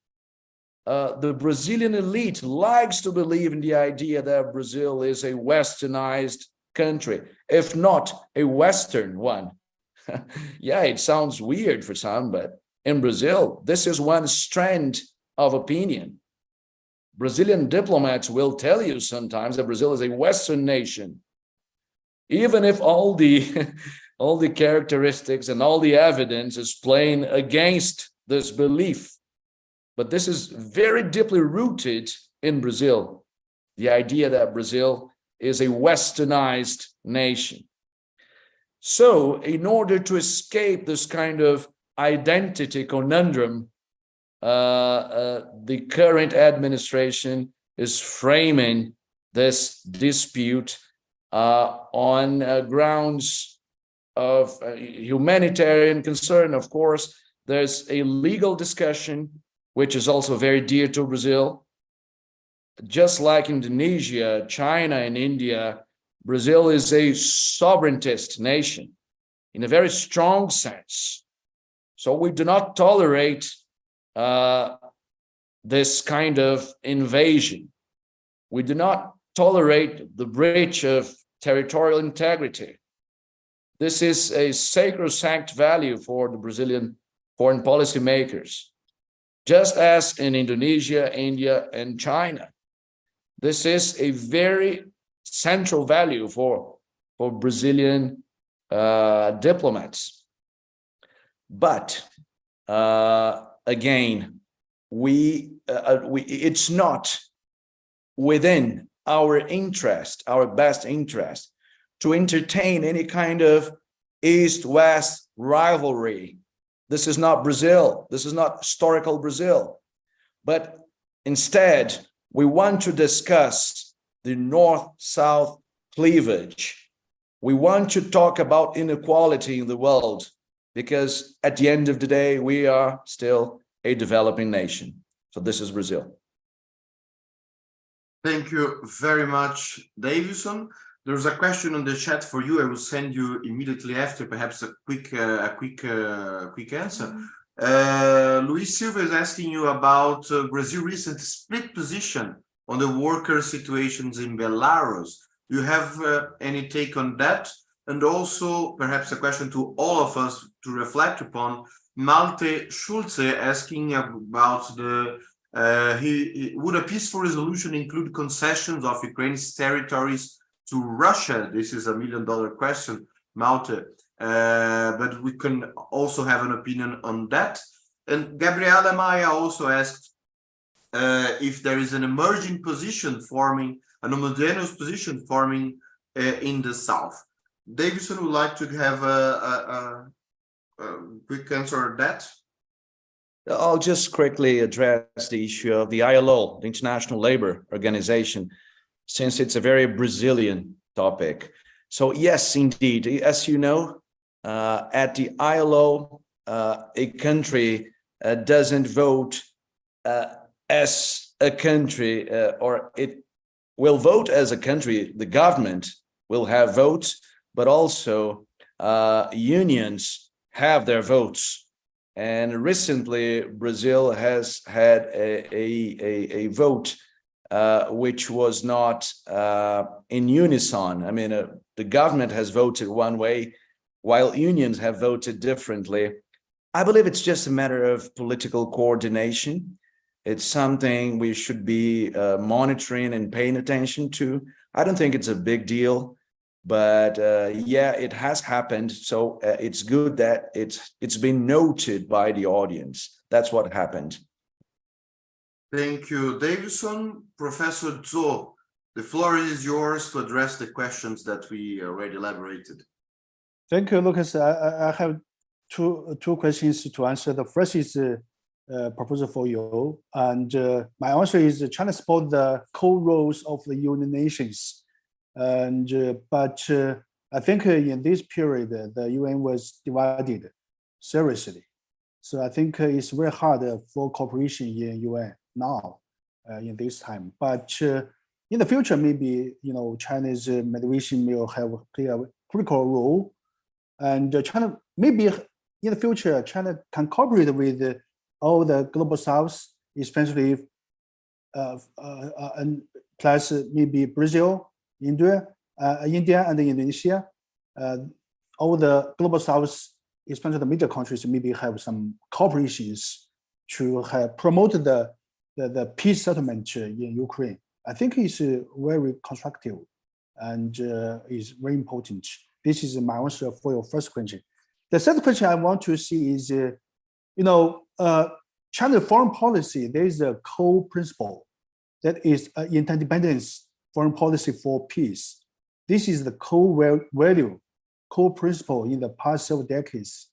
The Brazilian elite likes to believe in the idea that Brazil is a westernized country, if not a Western one. Yeah, it sounds weird for some, but in Brazil, this is one strand of opinion. Brazilian diplomats will tell you sometimes that Brazil is a Western nation, even if all the all the characteristics and all the evidence is playing against this belief. But this is very deeply rooted in Brazil, the idea that Brazil is a westernized nation. So in order to escape this kind of identity conundrum, the current administration is framing this dispute on grounds of humanitarian concern. Of course, there's a legal discussion, which is also very dear to Brazil. Just like Indonesia, China, and India, Brazil is a sovereigntist nation in a very strong sense. So we do not tolerate this kind of invasion. We do not tolerate the breach of territorial integrity. This is a sacrosanct value for the Brazilian foreign policy makers, just as in Indonesia, India, and China. This is a very central value for Brazilian diplomats. But again, it's not within our interest, our best interest, to entertain any kind of East-West rivalry. This is not Brazil. This is not historical Brazil. But instead, we want to discuss the North-South cleavage. We want to talk about inequality in the world, because at the end of the day, we are still a developing nation. So this is Brazil. Thank you very much, Davison. There's a question on the chat for you. I will send you immediately after, perhaps a quick answer. Luis Silva is asking you about Brazil's recent split position on the worker situations in Belarus. Do you have any take on that? And also, perhaps a question to all of us to reflect upon. Malte Schulze asking about the would a peaceful resolution include concessions of Ukraine's territories to Russia? This is $1 million question, Malte. But we can also have an opinion on that. And Gabriela Maia also asked if there is an emerging position forming, an homogeneous position forming in the South. Davison would like to have a quick answer on that. I'll just quickly address the issue of the ILO, the International Labour Organization, since it's a very Brazilian topic. So yes, indeed, as you know, at the ILO, a country doesn't vote as a country, or it will vote as a country. The government will have votes, but also unions have their votes. And recently, Brazil has had a vote which was not in unison. I mean, the government has voted one way, while unions have voted differently. I believe it's just a matter of political coordination. It's something we should be monitoring and paying attention to. I don't think it's a big deal. But yeah, it has happened. So it's good that it's been noted by the audience. That's what happened. Thank you, Davison. Professor Zhou, the floor is yours to address the questions that we already elaborated. Thank you, Lucas. I have two questions to answer. The first is proposal for you, and my answer is China supports the core roles of the United Nations. And but I think in this period, the UN was divided seriously. So I think it's very hard for cooperation in UN now in this time. But in the future, maybe China's mediation will play a critical role, and China maybe in the future China can cooperate with all the global South, especially and plus maybe Brazil, India, and Indonesia. All the global South, especially the major countries, maybe have some cooperations to promote the peace settlement in Ukraine. I think it's very constructive and is very important. This is my answer for your first question. The second question I want to see is, China's foreign policy, there is a core principle that is interdependence foreign policy for peace. This is the core value, core principle in the past several decades.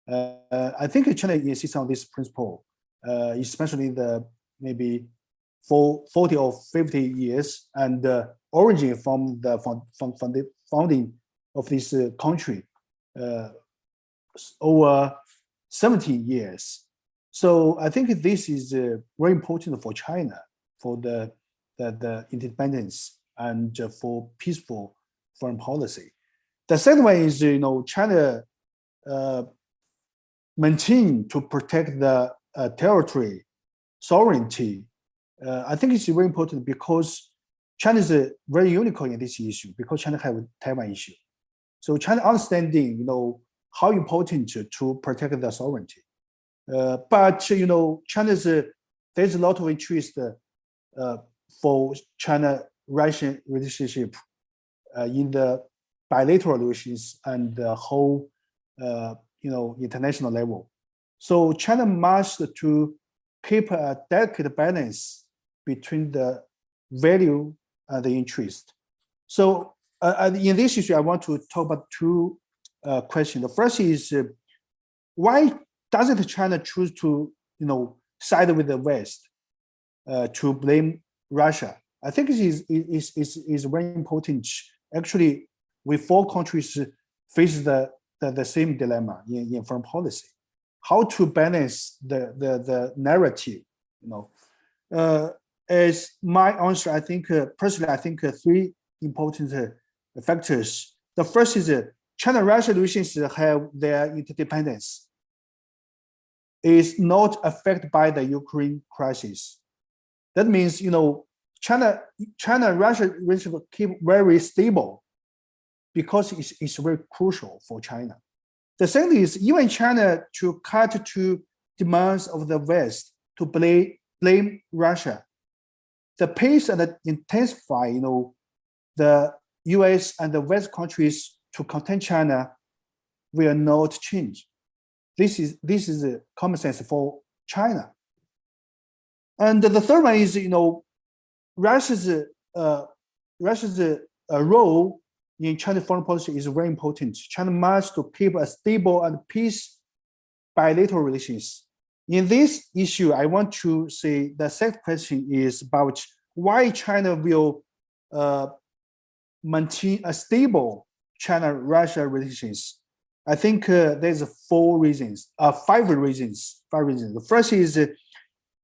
I think China insists on this principle, especially the maybe for 40 or 50 years, and origin from the founding of this country over 70 years. So I think this is very important for China, for the independence and for peaceful foreign policy. The second one is, China maintain to protect the territory sovereignty. I think it's very important because China is very unique in this issue, because China have Taiwan issue. So China understanding, how important to protect the sovereignty. But China's there's a lot of interest for China-Russian relationship in the bilateral relations and the whole international level. So China must to keep a delicate balance between the value and the interest. So in this issue, I want to talk about two questions. The first is why doesn't China choose to side with the West to blame Russia? I think it is very important. Actually, we four countries face the same dilemma in foreign policy. How to balance the narrative, as my answer, I think personally, I think three important factors. The first is China-Russia relations have their interdependence. Is not affected by the Ukraine crisis. That means, China-Russia relationship keep very stable because it's very crucial for China. The second is even China to cut to demands of the West to blame Russia. The pace and the intensify, the US and the West countries to contain China will not change. This is a common sense for China. And the third one is, Russia's role in China's foreign policy is very important. China must to keep a stable and peace bilateral relations. In this issue, I want to say the second question is about why China will maintain a stable China-Russia relations. I think there's five reasons. The first is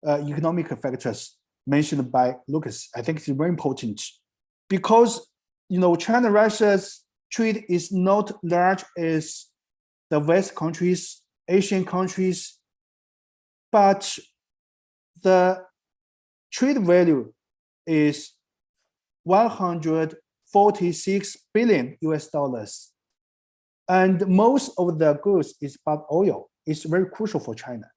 economic factors mentioned by Lucas. I think it's very important because China-Russia's trade is not large as the West countries, Asian countries, but the trade value is $146 billion US. And most of the goods is about oil. It's very crucial for China.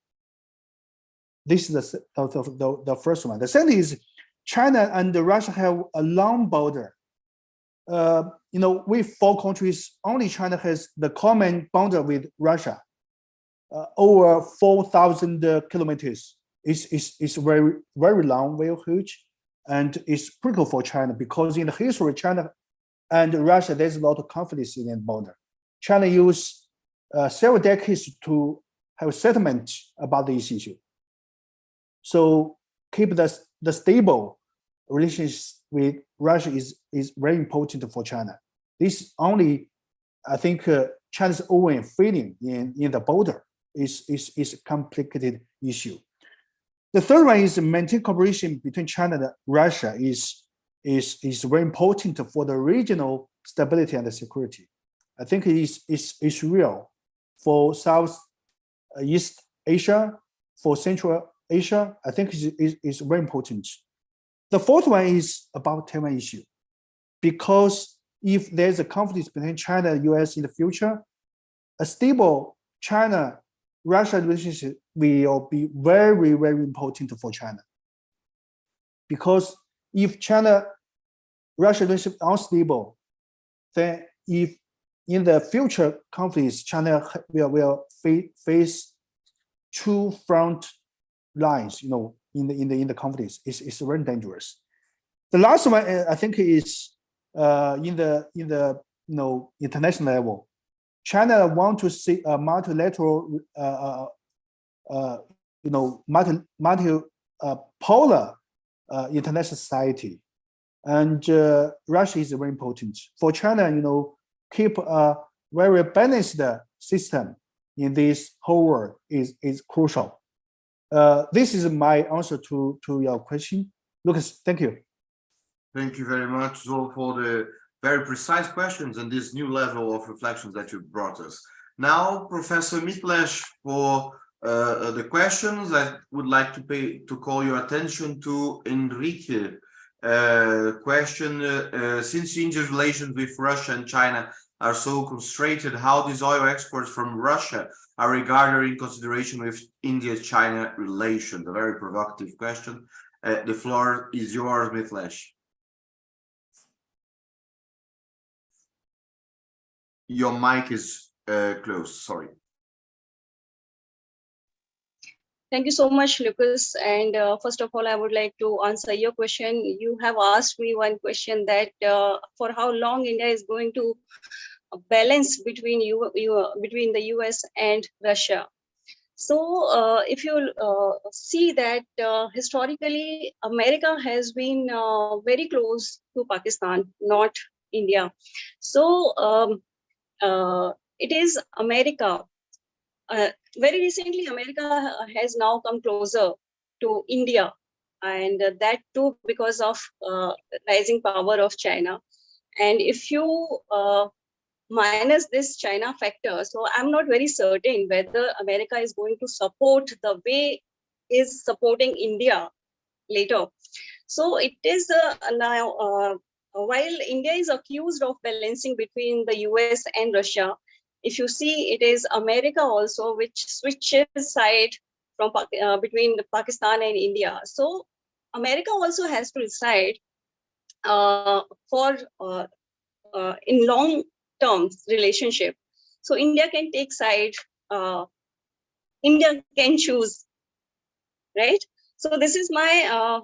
This is the first one. The second is China and Russia have a long border. We four countries, only China has the common boundary with Russia, over 4,000 kilometers. It's very, very long, very huge, and it's critical for China because in the history, China and Russia, there's a lot of conflicts in the border. China used several decades to have a settlement about this issue. So keep the stable relations with Russia is very important for China. This only, I think, China's own feeling in the border is a complicated issue. The third one is maintain cooperation between China and Russia is very important for the regional stability and security. I think it's real for Southeast Asia, for Central Asia. I think it's very important. The fourth one is about Taiwan issue, because if there's a conflict between China and US in the future, a stable China-Russia relationship will be very, very important for China. Because if China-Russia relationship are unstable, then if in the future conflicts, China will face two front lines, in the conflicts. It's very dangerous. The last one, I think, is in the international level. China want to see a multilateral, polar international society, and Russia is very important for China. Keep a very balanced system in this whole world is crucial. This is my answer to your question, Lucas. Thank you. Thank you very much, Zol, for the very precise questions and this new level of reflections that you brought us. Now, Professor Mitlesh, for the questions, I would like to call your attention to Enrique. Question, since India's relations with Russia and China are so constrained, how these oil exports from Russia are regarded in consideration with India-China relations? A very provocative question. The floor is yours, Mitlesh. Your mic is closed, sorry. Thank you so much, Lucas. And first of all, I would like to answer your question. You have asked me one question that for how long India is going to balance between the US and Russia. So if you see that historically, America has been very close to Pakistan, not India. So it is America. Very recently, America has now come closer to India, and that too because of rising power of China. And if you minus this China factor, so I'm not very certain whether America is going to support the way is supporting India later. So it is now, while India is accused of balancing between the US and Russia, if you see, it is America also which switches side from between Pakistan and India. So America also has to decide for in long terms relationship. So India can take side. India can choose, right? So this is my.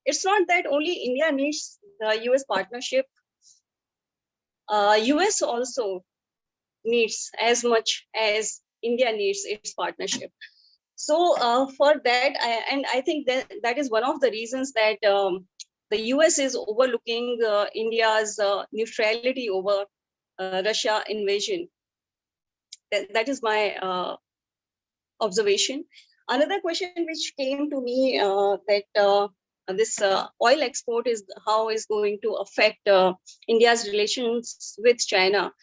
It's not that only India needs the US partnership. US also needs as much as India needs its partnership. So for that, I think that is one of the reasons that the US is overlooking India's neutrality over Russia invasion. That is my observation. Another question which came to me that this oil export is how is going to affect India's relations with China.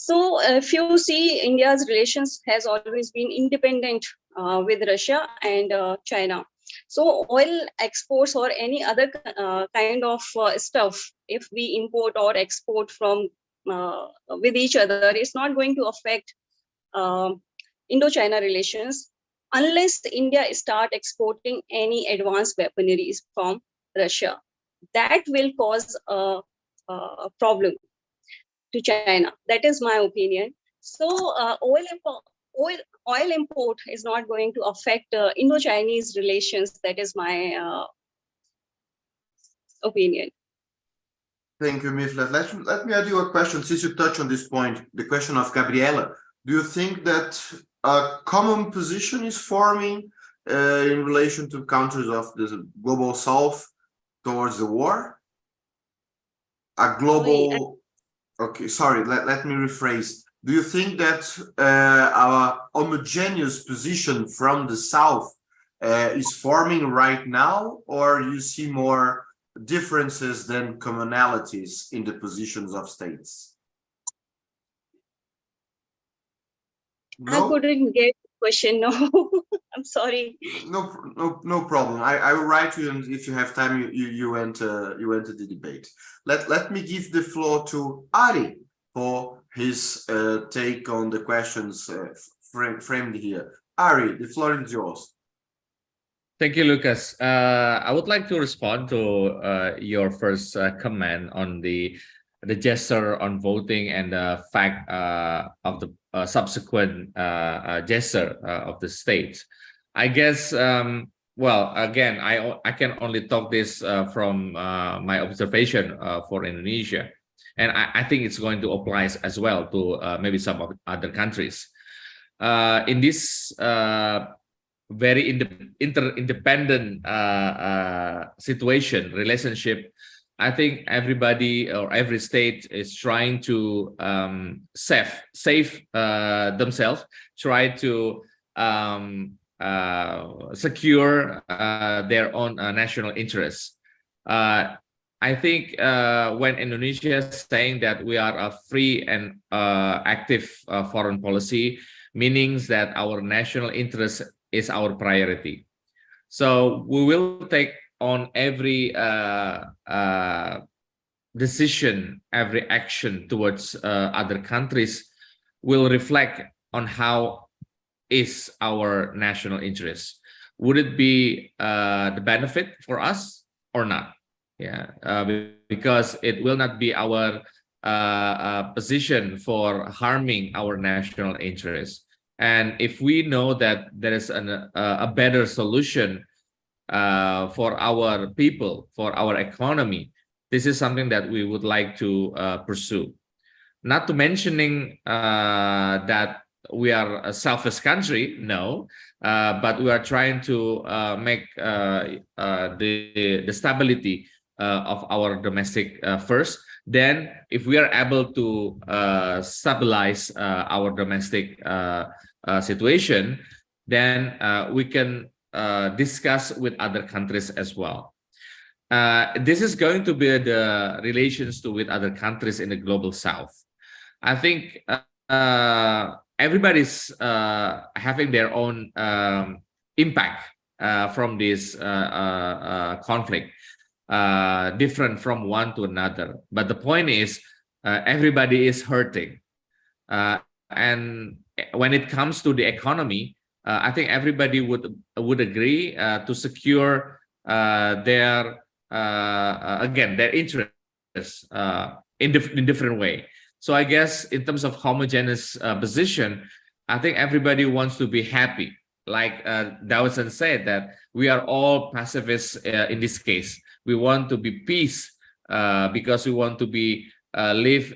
So if you see, India's relations has always been independent with Russia and China. So oil exports or any other kind of stuff, if we import or export from with each other, it's not going to affect Indo-China relations unless India start exporting any advanced weaponry from Russia. That will cause a problem to China. That is my opinion. So oil import is not going to affect Indo-Chinese relations. That is my opinion. Thank you, Miflet. Let me add you a question, since you touched on this point, the question of Gabriela. Do you think that a common position is forming in relation to countries of the global south towards the war? A global, okay, sorry, let me rephrase. Do you think that our homogeneous position from the South is forming right now, or you see more differences than commonalities in the positions of states? I No? couldn't get the question. No, I'm sorry. No problem. I will write to you, and if you have time, you enter the debate. Let me give the floor to Ari for his take on the questions framed here. Ari, the floor is yours. Thank you, Lucas. I would like to respond to your first comment on the gesture on voting and the fact of the subsequent gesture of the state. I guess, well, again, I can only talk this from my observation for Indonesia. And I think it's going to apply as well to maybe some of other countries. In this very interdependent situation, relationship, I think everybody or every state is trying to save themselves, try to secure their own national interests. I think when Indonesia is saying that we are a free and active foreign policy, meanings that our national interest is our priority. So we will take on every decision, every action towards other countries will reflect on how is our national interest. Would it be the benefit for us or not? Yeah, because it will not be our position for harming our national interest. And if we know that there is a better solution for our people, for our economy, this is something that we would like to pursue. Not to mentioning that we are a selfish country, no, but we are trying to make the stability of our domestic first. Then, if we are able to stabilize our domestic situation, then we can discuss with other countries as well. This is going to be the relations with other countries in the global south. I think everybody's having their own impact from this conflict, different from one to another. But the point is, everybody is hurting. And when it comes to the economy, I think everybody would agree to secure their interests in different way. So I guess in terms of homogeneous position, I think everybody wants to be happy. Like Dawson said, that we are all pacifists in this case. We want to be peace because we want to be live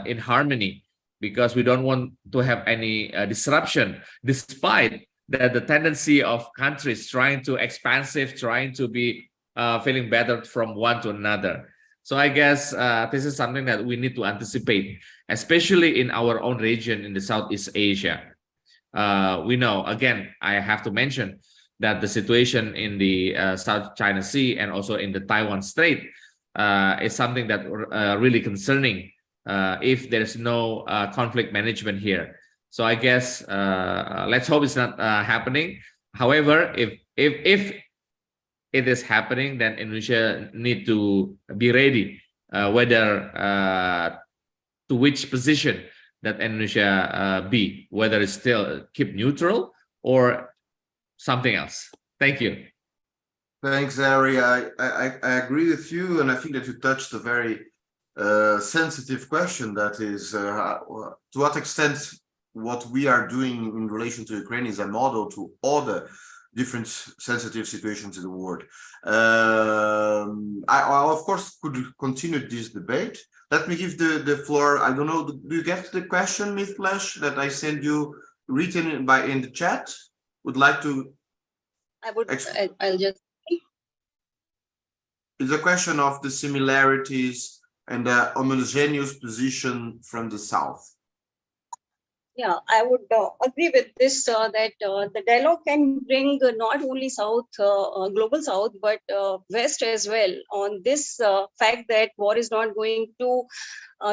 in harmony, because we don't want to have any disruption, despite that the tendency of countries trying to expansive, trying to be feeling better from one to another. So I guess this is something that we need to anticipate, especially in our own region in the Southeast Asia. We know, again, I have to mention that the situation in the South China Sea and also in the Taiwan Strait is something that really concerning if there's no conflict management here. So I guess let's hope it's not happening. However, if it is happening, then Indonesia need to be ready, whether to which position that Indonesia be, whether it's still keep neutral or something else. Thank you. Thanks, Ari. I agree with you, and I think that you touched a very sensitive question, that is to what extent what we are doing in relation to Ukraine is a model to other different sensitive situations in the world. I of course could continue this debate. Let me give the floor. I don't know, do you get the question, Mythflash, that I sent you written in the chat? Would like to? I'll just. it's a question of the similarities and the homogeneous position from the South. Yeah, I would agree with this, that the dialogue can bring not only South, global South, but West as well on this fact that war is not going to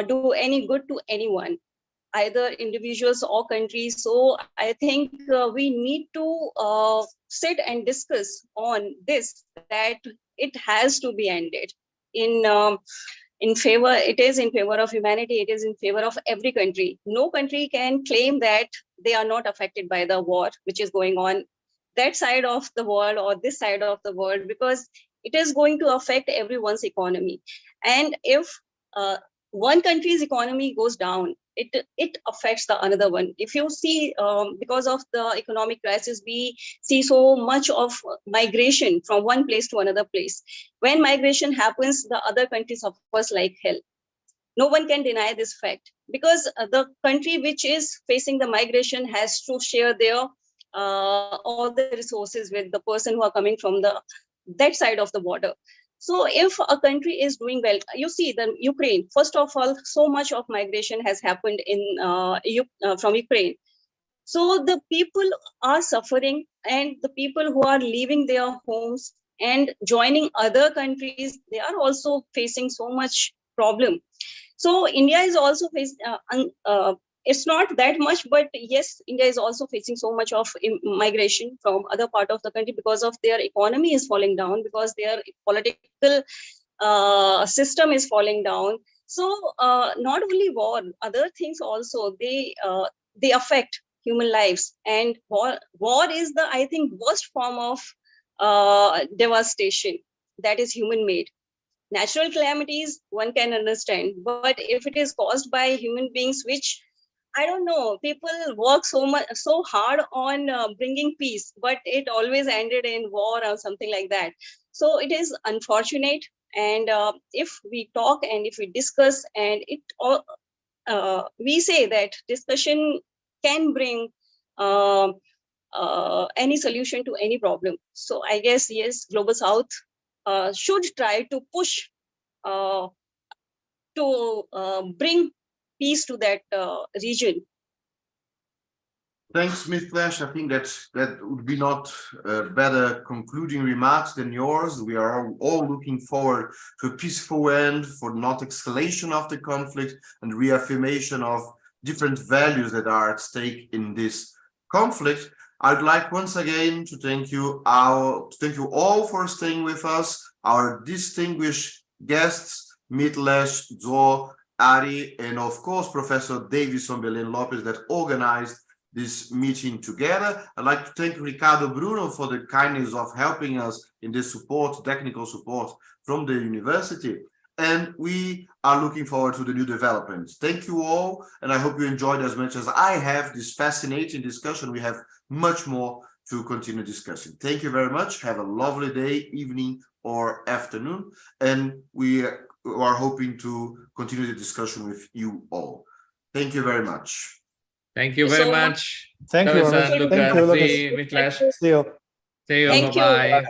do any good to anyone, either individuals or countries. So I think we need to sit and discuss on this, that it has to be ended in favor. It is in favor of humanity. It is in favor of every country. No country can claim that they are not affected by the war which is going on that side of the world or this side of the world, because it is going to affect everyone's economy. And if one country's economy goes down, it affects the another one. If you see, because of the economic crisis, we see so much of migration from one place to another place. When migration happens, the other country suffers like hell. No one can deny this fact, because the country which is facing the migration has to share their all the resources with the person who are coming from that side of the border. So if a country is doing well, you see the Ukraine, first of all, so much of migration has happened from Ukraine. So the people are suffering, and the people who are leaving their homes and joining other countries, they are also facing so much problem. So India is also facing, it's not that much, but yes, India is also facing so much of migration from other part of the country, because of their economy is falling down, because their political system is falling down. So not only war, other things also, they affect human lives. And war is the, I think, worst form of devastation that is human made. Natural calamities one can understand, but if it is caused by human beings, which I don't know, people work so hard on bringing peace, but it always ended in war or something like that. So it is unfortunate. And if we talk and if we discuss, and we say that discussion can bring any solution to any problem. So I guess, yes, Global South should try to push to bring peace to that region. Thanks, Ms. Flash. I think that would be not better concluding remarks than yours. We are all looking forward to a peaceful end, for not escalation of the conflict, and reaffirmation of different values that are at stake in this conflict. I'd like once again to thank you all for staying with us, our distinguished guests, Mitlesh, Zo, Ari, and of course, Professor Davison Belén Lopez, that organized this meeting together. I'd like to thank Ricardo Bruno for the kindness of helping us in this support, technical support from the university. And we are looking forward to the new developments. Thank you all, and I hope you enjoyed as much as I have this fascinating discussion. We have much more to continue discussing. Thank you very much. Have a lovely day, evening, or afternoon. And we are hoping to continue the discussion with you all. Thank you very much. Thank you very much. Thank you, Lucas. Lucas. See you. See you. See you. Thank you. Bye-bye.